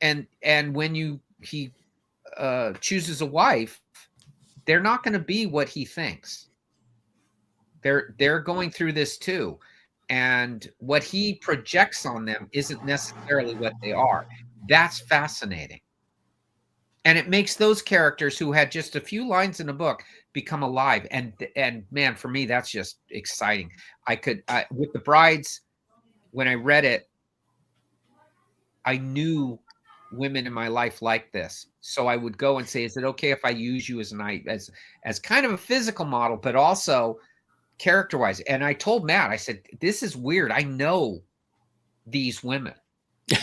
and when he chooses a wife, they're not going to be what he thinks. They're going through this too. And what he projects on them isn't necessarily what they are. That's fascinating. And it makes those characters who had just a few lines in a book become alive. And man, for me, that's just exciting. With The Brides, when I read it, I knew women in my life like this. So I would go and say, is it okay if I use you as kind of a physical model, but also character-wise? And I told Matt, I said, this is weird. I know these women.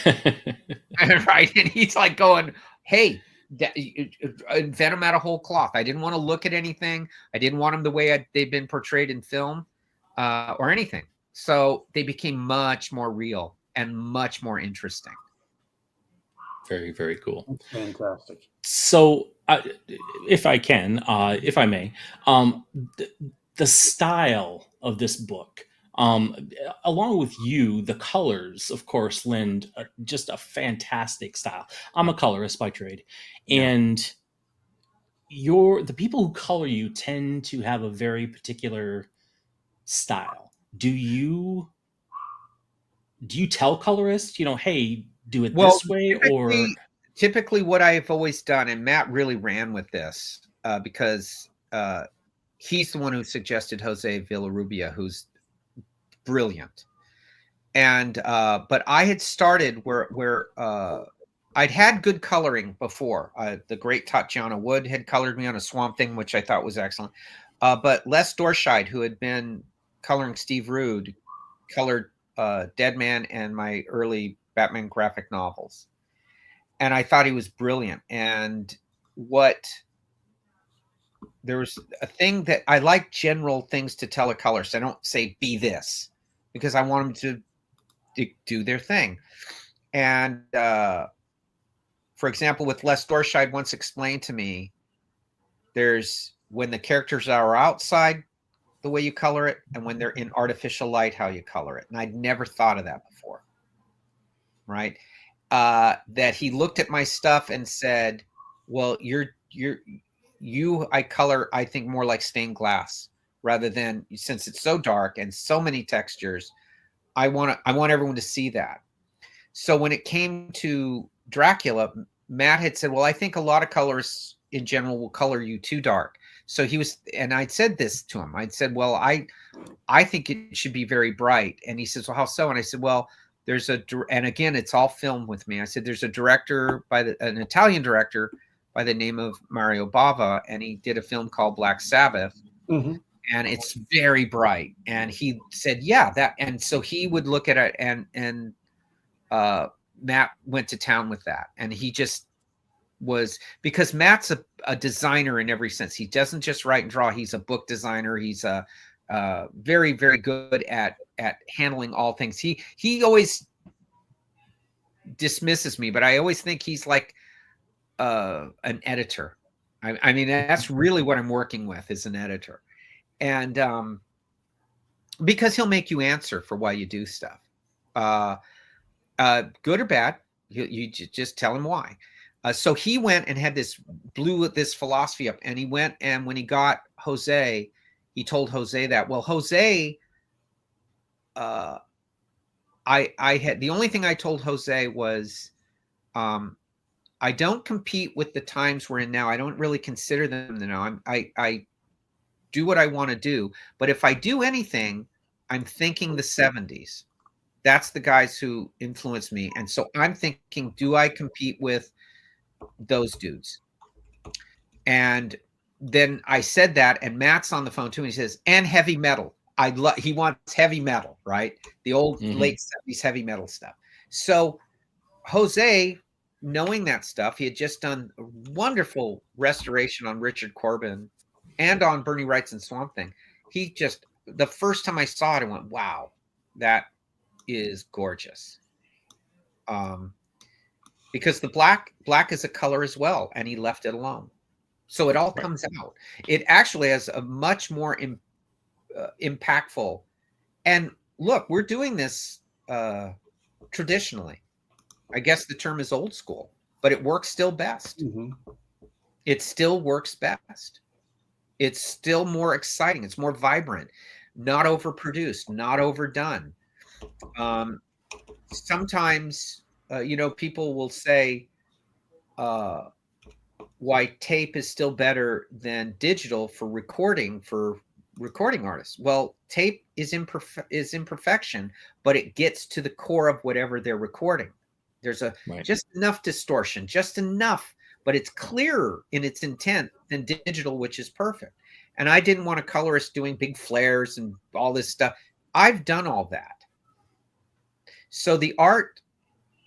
Right. And he's like going, hey, invent them out of whole cloth. I didn't want to look at anything. I didn't want them the way they've been portrayed in film or anything. So they became much more real and much more interesting. Very, very cool. That's fantastic. So, if I may, the style of this book, along with you, the colors, of course, lend just a fantastic style. I'm a colorist by trade, and the people who color you tend to have a very particular style. Do you do you tell colorists, hey, do it Well, this way, or typically what I've always done, and Matt really ran with this because he's the one who suggested Jose Villarrubia, who's brilliant. And but I had started where I'd had good coloring before. The great Tatiana Wood had colored me on a Swamp Thing, which I thought was excellent. But Les Dorscheid, who had been coloring Steve Rude, colored Dead Man and my early Batman graphic novels. And I thought he was brilliant. And there was a thing that I like general things to tell a colorist. I don't say be this, because I want them to do their thing. And for example, with Les Dorscheid once explained to me, there's when the characters are outside, the way you color it, and when they're in artificial light, how you color it. And I'd never thought of that before. Right. That he looked at my stuff and said, well, I color, I think, more like stained glass rather than, since it's so dark and so many textures, I want everyone to see that. So when it came to Dracula, Matt had said, well, I think a lot of colorists in general will color you too dark. So and I'd said this to him. I'd said, well, I think it should be very bright. And he says, well, how so? And I said, well, and again, it's all filmed with me. I said, there's a director an Italian director by the name of Mario Bava, and he did a film called Black Sabbath. Mm-hmm. And it's very bright. And he said, yeah, and so he would look at it, and Matt went to town with that. And he just was, because Matt's a designer in every sense. He doesn't just write and draw. He's a book designer. He's very, very good at handling all things. He always dismisses me, but I always think he's like an editor. I mean, that's really what I'm working with, is an editor. And because he'll make you answer for why you do stuff, good or bad. You just tell him why. So he went and had blew this philosophy up, and he went, and when he got Jose, he told Jose that, well, Jose, I had, the only thing I told Jose was, I don't compete with the times we're in now. I don't really consider them now. I do what I want to do, but if I do anything, I'm thinking the 70s. That's the guys who influenced me. And so I'm thinking, do I compete with those dudes? And then I said that, and Matt's on the phone too, and he says, and heavy metal. He wants heavy metal, right? The old late 70s heavy metal stuff. So Jose, knowing that stuff, he had just done a wonderful restoration on Richard Corbin and on Bernie Wrightson Swamp Thing. He just, the first time I saw it, I went, wow, that is gorgeous. Because the black is a color as well, and he left it alone. So it all comes out. It actually has a much more impactful. And look, we're doing this traditionally. I guess the term is old school, but it works still best. Mm-hmm. It still works best. It's still more exciting. It's more vibrant, not overproduced, not overdone. Sometimes, people will say why tape is still better than digital for recording artists. Well, tape is imperfection, but it gets to the core of whatever they're recording. There's just enough distortion, just enough, but it's clearer in its intent than digital, which is perfect. And I didn't want a colorist doing big flares and all this stuff. I've done all that. So the art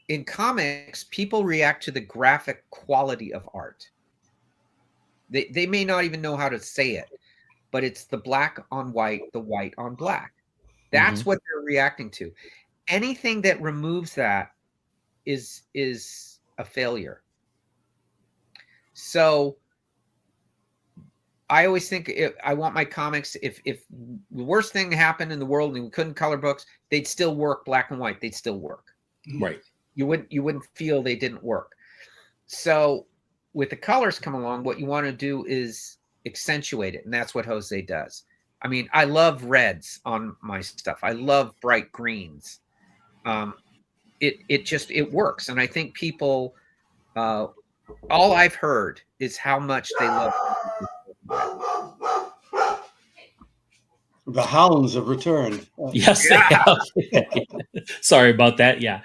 in comics, people react to the graphic quality of art. They may not even know how to say it, but it's the black on white, the white on black. That's what they're reacting to. Anything that removes that is a failure. So I always think, I want my comics, if the worst thing happened in the world and we couldn't color books, they'd still work black and white. They'd still work. Right. You wouldn't feel they didn't work. So with the colors come along, what you want to do is accentuate it. And that's what Jose does. I mean, I love reds on my stuff. I love bright greens. It works. And I think people, all I've heard is how much they love The hounds have returned. Yes, they have. Sorry about that. Yeah,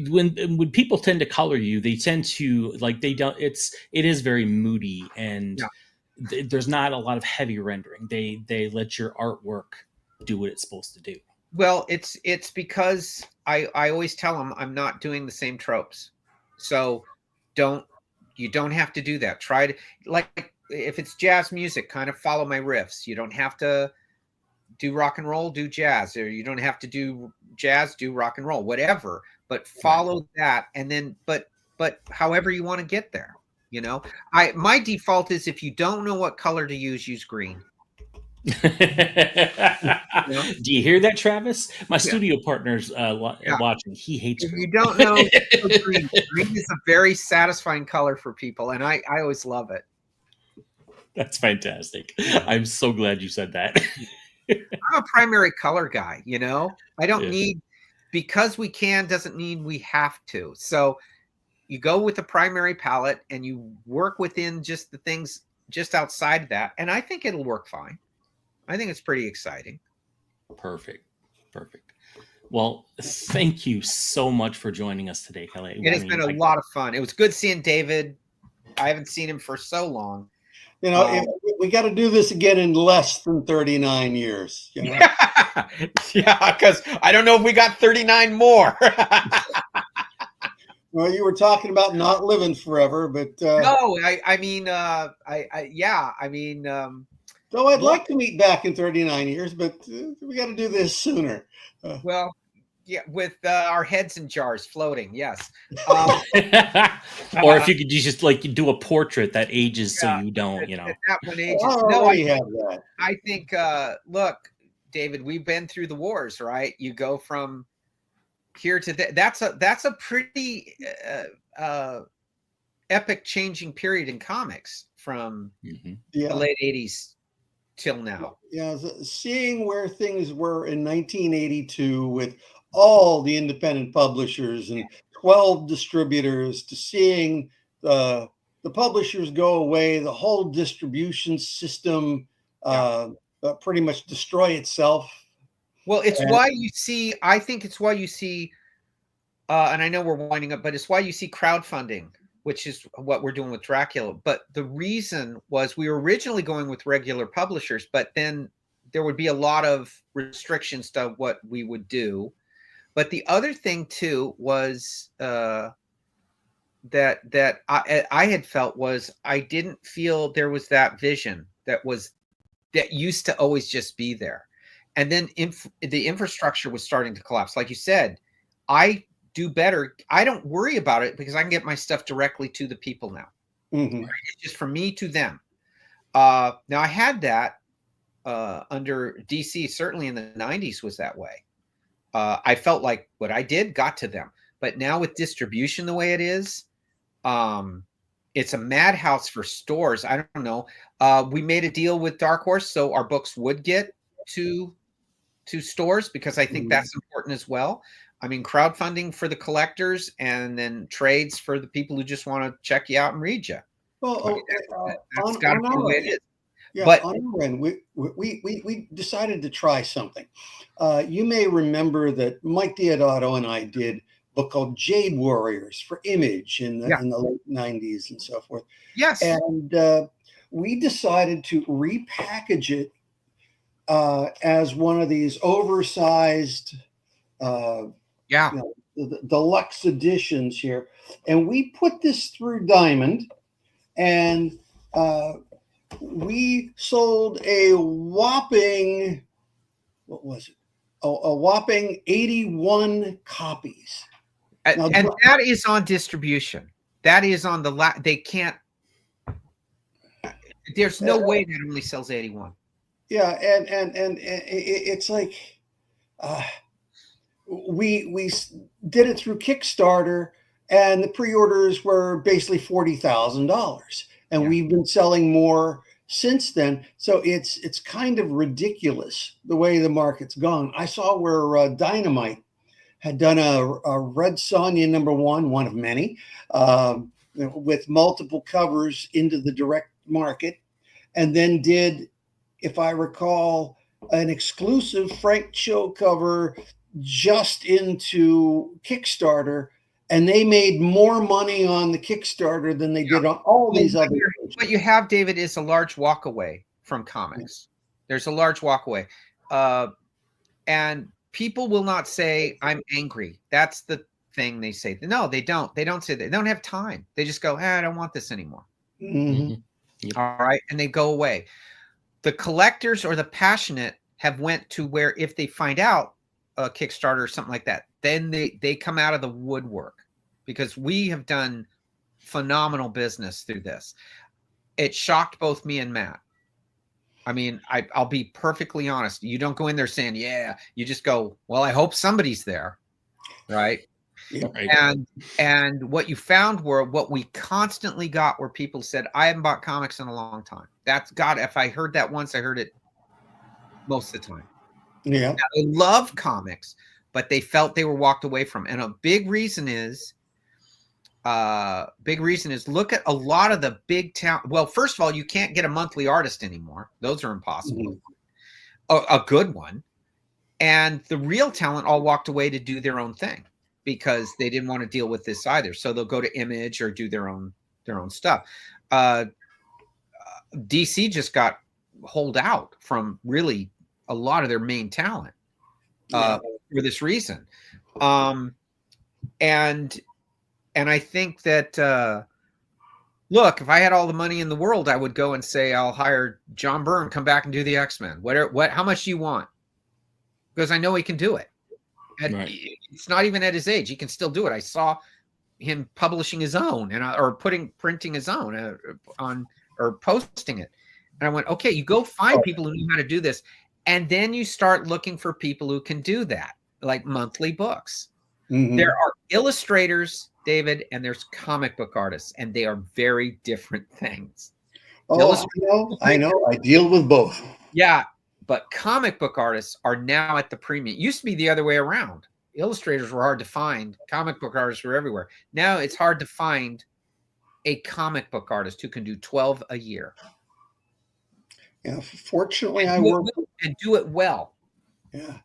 when people tend to color you, they tend to like they don't. It is very moody, and Yeah. There's not a lot of heavy rendering. They let your artwork do what it's supposed to do. Well, it's because I always tell them I'm not doing the same tropes. So you don't have to do that. Try to, like, if it's jazz music, kind of follow my riffs. You don't have to do rock and roll, do jazz, or you don't have to do jazz, do rock and roll, whatever, but follow that. And then, but however you want to get there, you know, my default is if you don't know what color to use green. Do you hear that, Travis? My studio partner's watching. He hates if green. you don't know green is a very satisfying color for people, and I always love it. That's fantastic. I'm so glad you said that. I'm a primary color guy, you know. I don't need, because we can doesn't mean we have to. So you go with the primary palette and you work within just the things just outside of that, and I think it'll work fine. I think it's pretty exciting. Perfect. Well, thank you so much for joining us today, Kelly. It has been a lot of fun. It was good seeing David. I haven't seen him for so long. You know, we got to do this again in less than 39 years. You know? Yeah, because I don't know if we got 39 more. Well, you were talking about not living forever, but no, I mean, though I'd like to meet back in 39 years, but we got to do this sooner. Well, yeah, with our heads in jars floating, yes. Or if you could just like do a portrait that ages so you don't, you know. That one ages. No, I have that. I think, look, David, we've been through the wars, right? You go from here to there. That's a pretty epic changing period in comics from the late 80s till now. Yeah, seeing where things were in 1982 with all the independent publishers and 12 distributors, to seeing the publishers go away, the whole distribution system pretty much destroy itself. Well, it's why you see, I think it's why you see, and I know we're winding up, but it's why you see crowdfunding, which is what we're doing with Dracula. But the reason was we were originally going with regular publishers, but then there would be a lot of restrictions to what we would do. But the other thing too was that I had felt was I didn't feel there was that vision that used to always just be there. And then the infrastructure was starting to collapse. Like you said, I do better. I don't worry about it because I can get my stuff directly to the people now. Right? It's just from me to them. Now I had that under DC, certainly in the 90s was that way. I felt like what I did got to them. But now with distribution the way it is, it's a madhouse for stores. I don't know. We made a deal with Dark Horse so our books would get to stores, because I think that's important as well. I mean, crowdfunding for the collectors and then trades for the people who just want to check you out and read you. Well, that's got to be the way it is. Yeah, but on our end, we decided to try something. You may remember that Mike Deodato and I did a book called Jade Warriors for Image in the late 90s and so forth. Yes. And we decided to repackage it as one of these oversized the deluxe editions here. And we put this through Diamond, and we sold a whopping, what was it? A whopping 81 copies. Now, and that is on distribution. That is on they can't, there's no way that only sells 81. Yeah, and it's like we did it through Kickstarter, and the pre-orders were basically $40,000, and we've been selling more since then. So it's kind of ridiculous the way the market's gone. I saw where Dynamite had done a Red Sonja #1, one of many, with multiple covers into the direct market, and then did, if I recall, an exclusive Frank Cho cover just into Kickstarter, and they made more money on the Kickstarter than they did on all these other. What you have, David, is a large walk away from comics. There's a large walk away. And people will not say, I'm angry. That's the thing they say. No, they don't. They don't say that. They don't have time. They just go, I don't want this anymore. Mm-hmm. Yep. All right. And they go away. The collectors or the passionate have went to where if they find out a Kickstarter or something like that, then they come out of the woodwork, because we have done phenomenal business through this. It shocked both me and Matt. I mean, I'll be perfectly honest. You don't go in there saying, yeah, you just go, well, I hope somebody's there. Right. Yeah. Right. And what you found were what we constantly got were people said, I haven't bought comics in a long time. That's God. If I heard that once, I heard it most of the time. Yeah. Now, they love comics, but they felt they were walked away from. And a big reason is look at a lot of the big town. Well, first of all, you can't get a monthly artist anymore. Those are impossible. Mm-hmm. A good one. And the real talent all walked away to do their own thing because they didn't want to deal with this either. So they'll go to Image or do their own stuff. DC just got holed out from really a lot of their main talent for this reason. And I think that, look, if I had all the money in the world, I would go and say, I'll hire John Byrne, come back and do the X-Men. How much do you want? Because I know he can do it. And it's not even at his age. He can still do it. I saw him publishing his own or printing his own or posting it. And I went, okay, you go find people who know how to do this. And then you start looking for people who can do that, like monthly books. Mm-hmm. There are illustrators, David, and there's comic book artists, and they are very different things. Oh, I know. I deal with both. Yeah, but comic book artists are now at the premium. It used to be the other way around. Illustrators were hard to find. Comic book artists were everywhere. Now it's hard to find a comic book artist who can do 12 a year. Yeah, fortunately, I work and do it well. Yeah.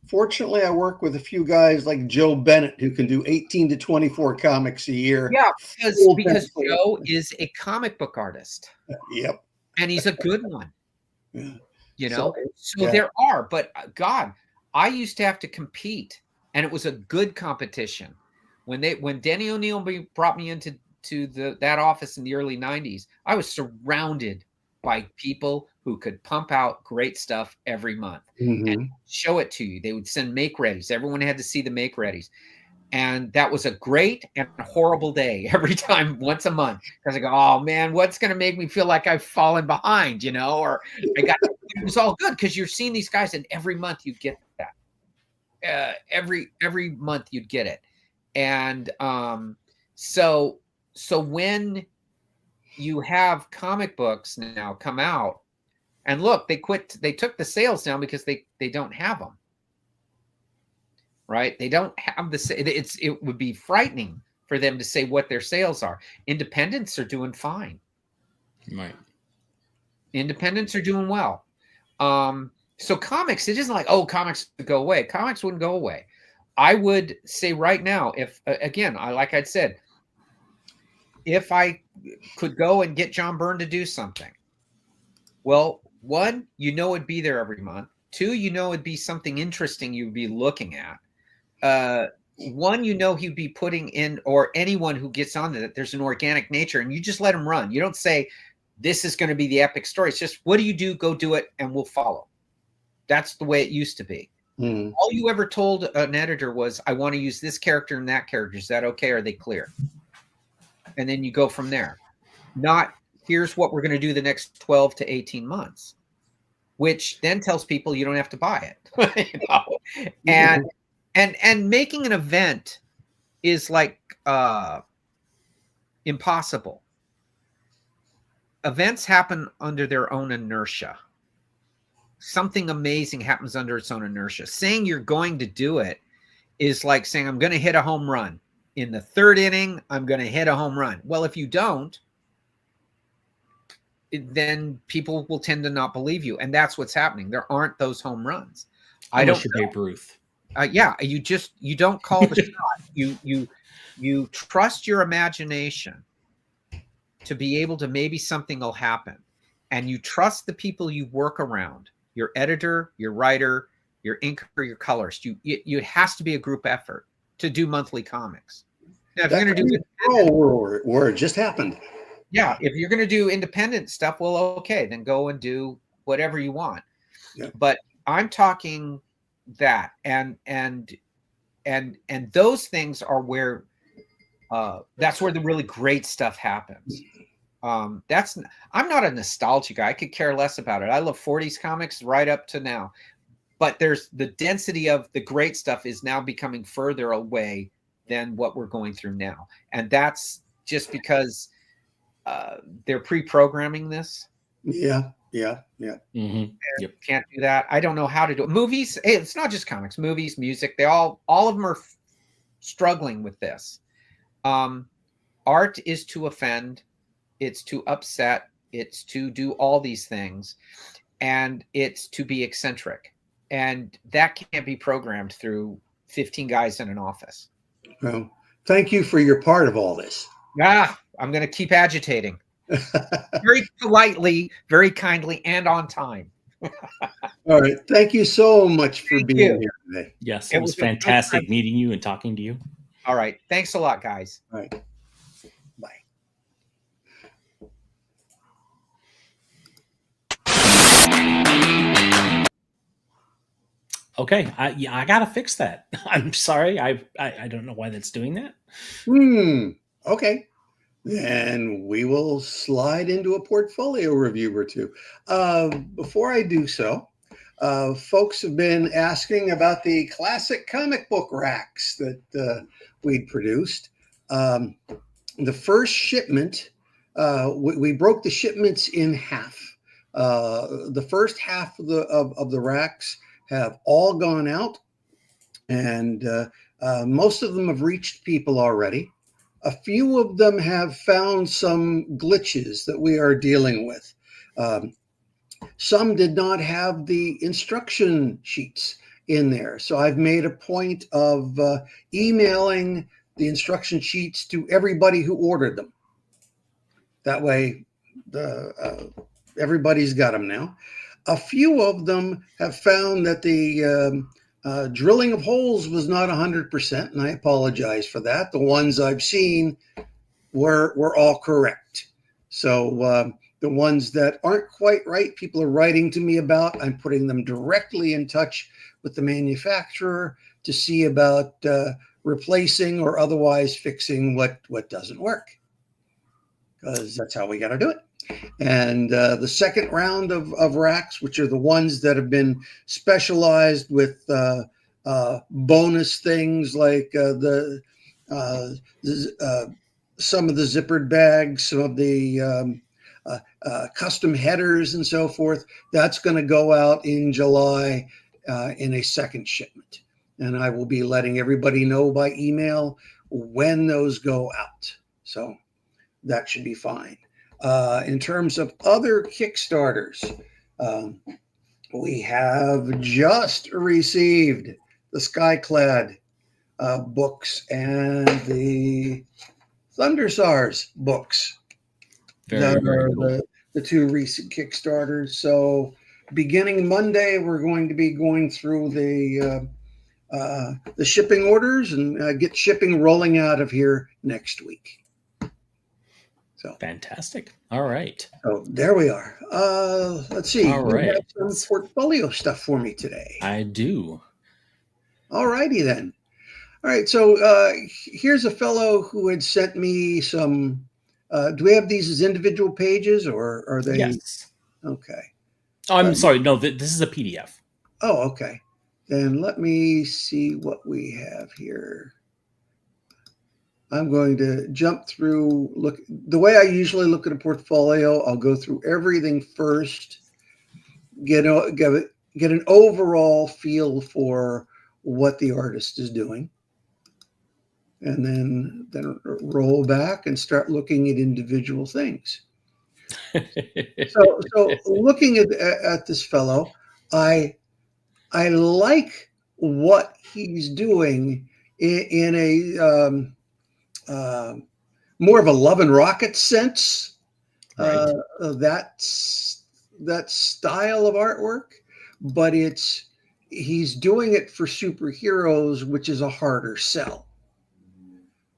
Fortunately, I work with a few guys like Joe Bennett who can do 18 to 24 comics a year. Yeah, because Joe is a comic book artist. Yep. And he's a good one. Yeah. You know, so there are, but God, I used to have to compete, and it was a good competition. When Denny O'Neil brought me into that office in the early 90s, I was surrounded by people who could pump out great stuff every month and show it to you. They would send make-readies. Everyone had to see the make-readies. And that was a great and horrible day every time, once a month. Because I go, oh, man, what's going to make me feel like I've fallen behind, you know? Or it was all good because you're seeing these guys, and every month you get that. Every month you'd get it. And so when you have comic books now come out, and look, they took the sales down because they don't have them. Right? They don't have it would be frightening for them to say what their sales are. Independents are doing fine. Right. Independents are doing well. So comics, it isn't like, oh, comics would go away. Comics wouldn't go away. I would say right now, if again, like I'd said, if I could go and get John Byrne to do something, well, one, it'd be there every month. Two, it'd be something interesting you'd be looking at. One, he'd be putting in, or anyone who gets onto that, there's an organic nature, and you just let him run. You don't say, this is going to be the epic story. It's just, what do you do? Go do it, and we'll follow. That's the way it used to be. All you ever told an editor was, I want to use this character and that character. Is that okay? Are they clear? And then you go from there. Not, here's what we're going to do the next 12 to 18 months, which then tells people you don't have to buy it. You know? And making an event is like impossible. Events happen under their own inertia. Something amazing happens under its own inertia. Saying you're going to do it is like saying, I'm going to hit a home run. In the third inning, I'm going to hit a home run. Well, if you don't, then people will tend to not believe you. And that's what's happening. There aren't those home runs. Unless you're Babe Ruth. Yeah, you don't call the shot. You trust your imagination to be able to, maybe something will happen. And you trust the people you work around, your editor, your writer, your inker, your colorist. It has to be a group effort to do monthly comics. Now, if you're going to do where it just happened. Yeah, if you're going to do independent stuff, well, okay, then go and do whatever you want. Yeah. But I'm talking that, and those things are where that's where the really great stuff happens. I'm not a nostalgia guy. I could care less about it. I love 40s comics right up to now. But there's the density of the great stuff is now becoming further away than what we're going through now. And that's just because they're pre-programming this. Yeah. Mm-hmm. Yep. Can't do that. I don't know how to do it. Movies, it's not just comics, movies, music, they all of them are struggling with this. Art is to offend, it's to upset, it's to do all these things, and it's to be eccentric. And that can't be programmed through 15 guys in an office. Well, thank you for your part of all this. I'm going to keep agitating. Very politely, very kindly, and on time. All right. Thank you so much for being here today. Yes, it was fantastic meeting you and talking to you. All right. Thanks a lot, guys. All right. Bye. Okay, I gotta fix that. I'm sorry. I don't know why that's doing that. Okay. Then we will slide into a portfolio review or two. Before I do so, folks have been asking about the classic comic book racks that we'd produced. The first shipment, we broke the shipments in half. The first half of the racks have all gone out, and most of them have reached people already. A few of them have found some glitches that we are dealing with. Some did not have the instruction sheets in there. So I've made a point of emailing the instruction sheets to everybody who ordered them. That way, everybody's got them now. A few of them have found that the drilling of holes was not 100%, and I apologize for that. The ones I've seen were all correct. So the ones that aren't quite right, people are writing to me about. I'm putting them directly in touch with the manufacturer to see about replacing or otherwise fixing what doesn't work, because that's how we got to do it. And the second round of racks, which are the ones that have been specialized with bonus things like some of the zippered bags, some of the custom headers and so forth, that's going to go out in July in a second shipment. And I will be letting everybody know by email when those go out. So that should be fine. In terms of other Kickstarters, we have just received the Skyclad books and the Thundersars books. That are cool. the two recent Kickstarters. So beginning Monday, we're going to be going through the shipping orders and get shipping rolling out of here next week. So fantastic. All right. So there we are. Let's see. All right. You have some portfolio stuff for me today. I do. All righty then. All right. So here's a fellow who had sent me some. Do we have these as individual pages, or are they? Yes. Okay. Oh, I'm sorry. No, this is a PDF. Oh, okay. Then let me see what we have here. I'm going to jump through, look, the way I usually look at a portfolio, I'll go through everything first, get an overall feel for what the artist is doing, and then roll back and start looking at individual things. So looking at this fellow, I like what he's doing in a more of a Love and Rocket sense. Right. That style of artwork, but he's doing it for superheroes, which is a harder sell.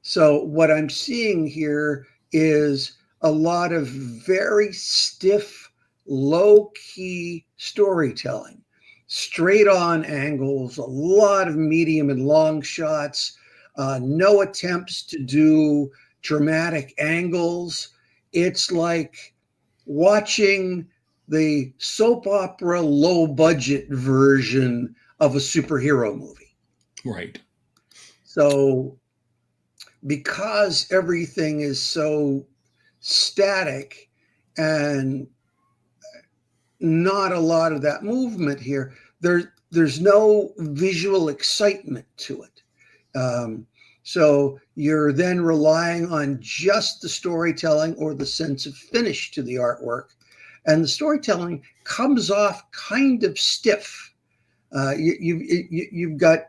So what I'm seeing here is a lot of very stiff, low-key storytelling, straight on angles, a lot of medium and long shots, no attempts to do dramatic angles. It's like watching the soap opera low budget version of a superhero movie. Right. So because everything is so static and not a lot of that movement here, there's no visual excitement to it. So you're then relying on just the storytelling or the sense of finish to the artwork. And the storytelling comes off kind of stiff. You've got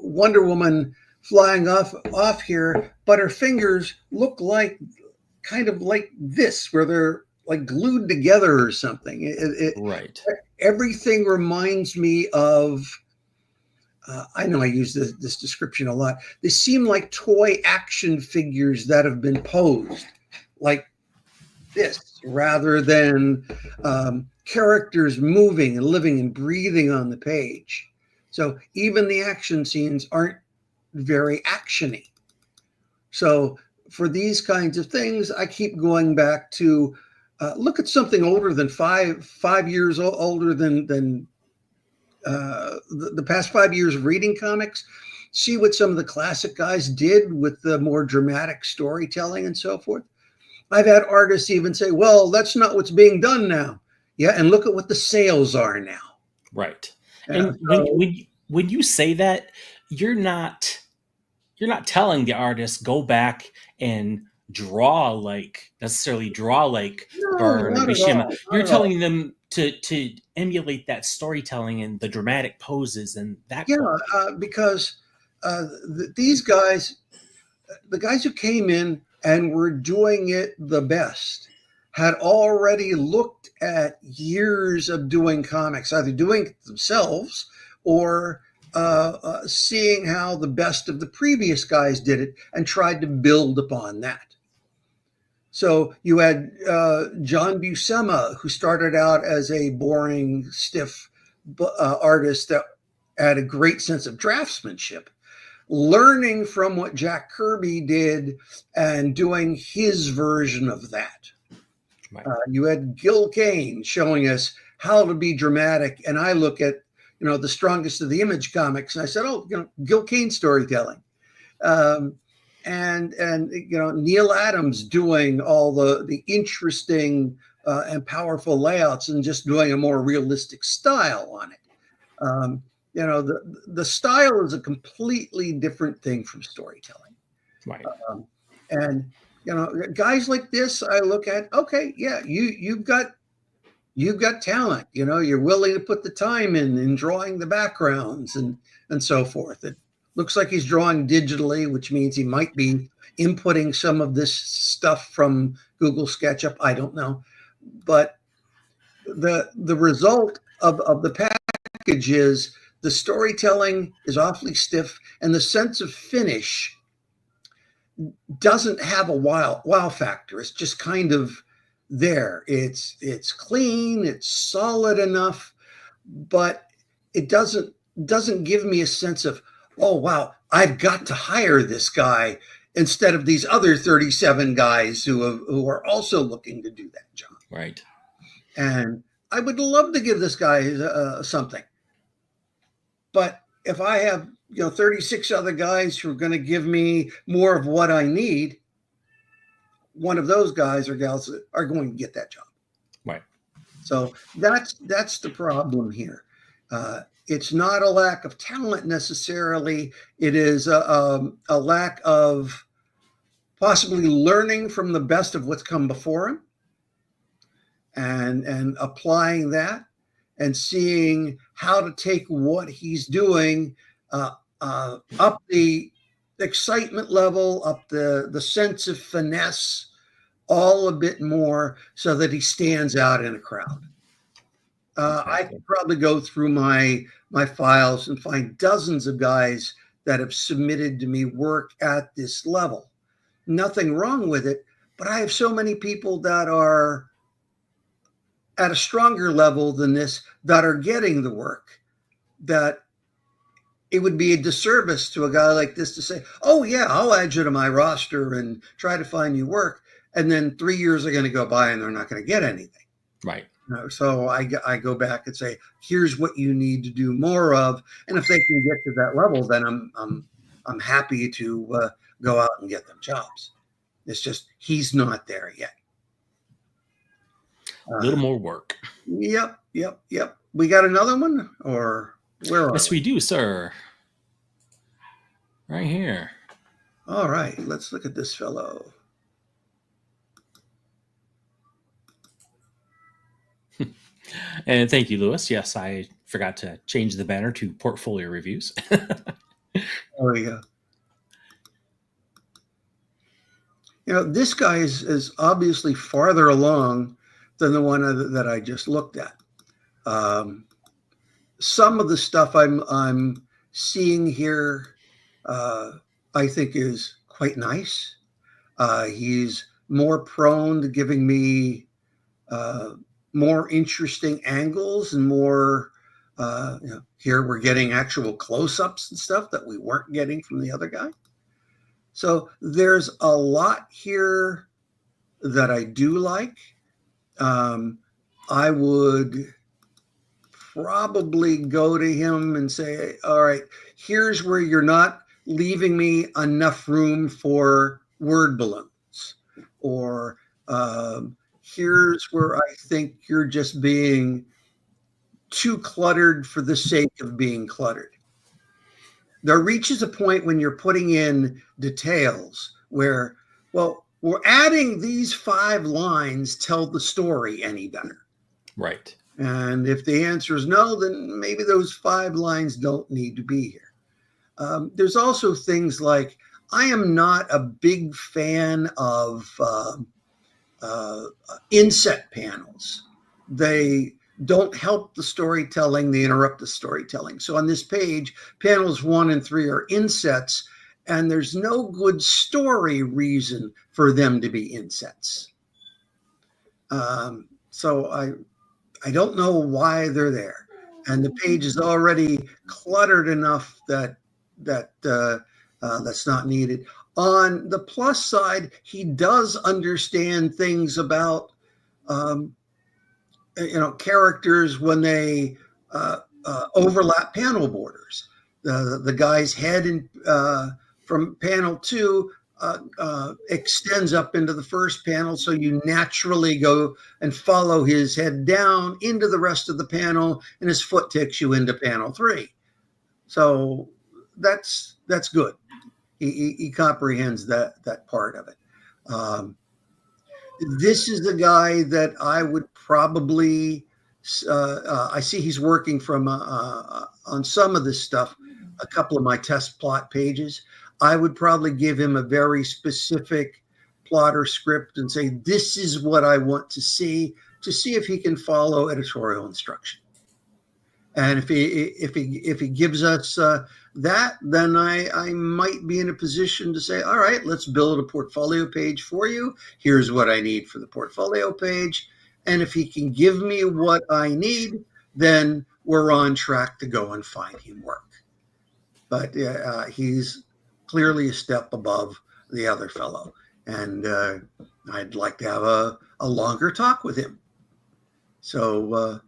Wonder Woman flying off here, but her fingers look like kind of like this, where they're like glued together or something. Right. Everything reminds me of, I know I use this description a lot. They seem like toy action figures that have been posed like this, rather than characters moving and living and breathing on the page. So even the action scenes aren't very actiony. So for these kinds of things, I keep going back to look at something older than 5 years older than the past 5 years of reading comics. See what some of the classic guys did with the more dramatic storytelling and so forth. I've had artists even say, well, that's not what's being done now. Yeah, and look at what the sales are now. Right. Yeah, And when you say that, you're not telling the artist go back and draw like Byrne or not at Mishima. all, You're not at all. telling them to emulate that storytelling and the dramatic poses and that. Yeah, because these guys, the guys who came in and were doing it the best, had already looked at years of doing comics, either doing it themselves or seeing how the best of the previous guys did it and tried to build upon that. So you had John Buscema, who started out as a boring, stiff artist that had a great sense of draftsmanship, learning from what Jack Kirby did and doing his version of that. Right. You had Gil Kane showing us how to be dramatic, and I look at the strongest of the Image comics, and I said, Gil Kane storytelling, and Neil Adams doing all the interesting and powerful layouts and just doing a more realistic style on it. The style is a completely different thing from storytelling. Right. And guys like this, I look at, okay, yeah, you've got talent. You're willing to put the time in drawing the backgrounds and so forth. It looks like he's drawing digitally, which means he might be inputting some of this stuff from Google SketchUp. I don't know, but the result of the package is the storytelling is awfully stiff, and the sense of finish doesn't have a wow factor. It's just kind of there. It's clean, it's solid enough, but it doesn't give me a sense of, oh wow, I've got to hire this guy instead of these other 37 guys who are also looking to do that job. Right. And I would love to give this guy something, but if I have 36 other guys who are going to give me more of what I need, one of those guys or gals are going to get that job. Right. So that's the problem here. it's not a lack of talent necessarily. It is a lack of possibly learning from the best of what's come before him and applying that and seeing how to take what he's doing up the excitement level, up the sense of finesse, all a bit more so that he stands out in a crowd. I could probably go through my files and find dozens of guys that have submitted to me work at this level. Nothing wrong with it, but I have so many people that are at a stronger level than this that are getting the work that it would be a disservice to a guy like this to say, oh yeah, I'll add you to my roster and try to find you work. And then 3 years are going to go by and they're not going to get anything. Right. So I go back and say, here's what you need to do more of. And if they can get to that level, then I'm happy to go out and get them jobs. It's just, he's not there yet. A little more work. Yep. We got another one, or where are Yes, we do, sir. Right here. All right, let's look at this fellow. And thank you, Lewis. Yes, I forgot to change the banner to portfolio reviews. There we go. This guy is obviously farther along than the one that I just looked at. Some of the stuff I'm seeing here, I think is quite nice. He's more prone to giving me more interesting angles and more, here we're getting actual close-ups and stuff that we weren't getting from the other guy. So there's a lot here that I do like. I would probably go to him and say, all right, here's where you're not leaving me enough room for word balloons, or here's where I think you're just being too cluttered for the sake of being cluttered. There reaches a point when you're putting in details where, well, we're adding these 5 lines tell the story any better. Right. And if the answer is no, then maybe those 5 lines don't need to be here. There's also things like, I am not a big fan of inset panels. They don't help the storytelling, they interrupt the storytelling. So on this page, panels 1 and 3 are insets, and there's no good story reason for them to be insets. So I don't know why they're there. And the page is already cluttered enough that that's not needed. On the plus side, he does understand things about characters when they overlap panel borders. The guy's head from panel 2 extends up into the first panel, so you naturally go and follow his head down into the rest of the panel, and his foot takes you into panel 3. So that's good. He comprehends that part of it. This is the guy that I would probably, I see he's working from on some of this stuff, a couple of my test plot pages. I would probably give him a very specific plot or script and say, this is what I want to see if he can follow editorial instruction. And if he gives us that, then I might be in a position to say, all right, let's build a portfolio page for you. Here's what I need for the portfolio page. And if he can give me what I need, then we're on track to go and find him work. But he's clearly a step above the other fellow. And I'd like to have a longer talk with him. So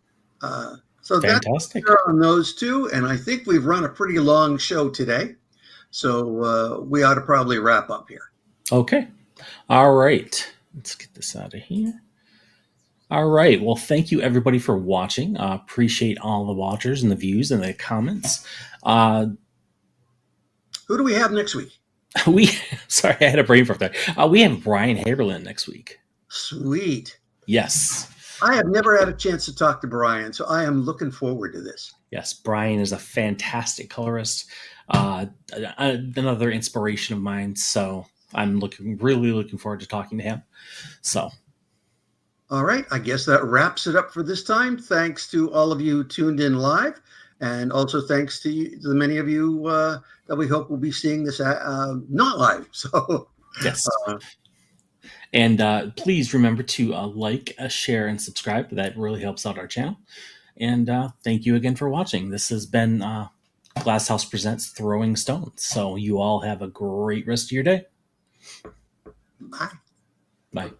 Fantastic. That's on those two. And I think we've run a pretty long show today. So we ought to probably wrap up here. Okay. All right. Let's get this out of here. All right. Well, thank you everybody for watching. Appreciate all the watchers and the views and the comments. Who do we have next week? We sorry, I had a brain fart there. We have Brian Haberlin next week. Sweet. Yes. I have never had a chance to talk to Brian, so I am looking forward to this. Yes, Brian is a fantastic colorist. Another inspiration of mine. So I'm really looking forward to talking to him. So. All right. I guess that wraps it up for this time. Thanks to all of you tuned in live. And also thanks to the many of you that we hope will be seeing this not live. So yes. And please remember to like, share, and subscribe. That really helps out our channel. And thank you again for watching. This has been Glasshouse Presents Throwing Stones. So you all have a great rest of your day. Bye. Bye.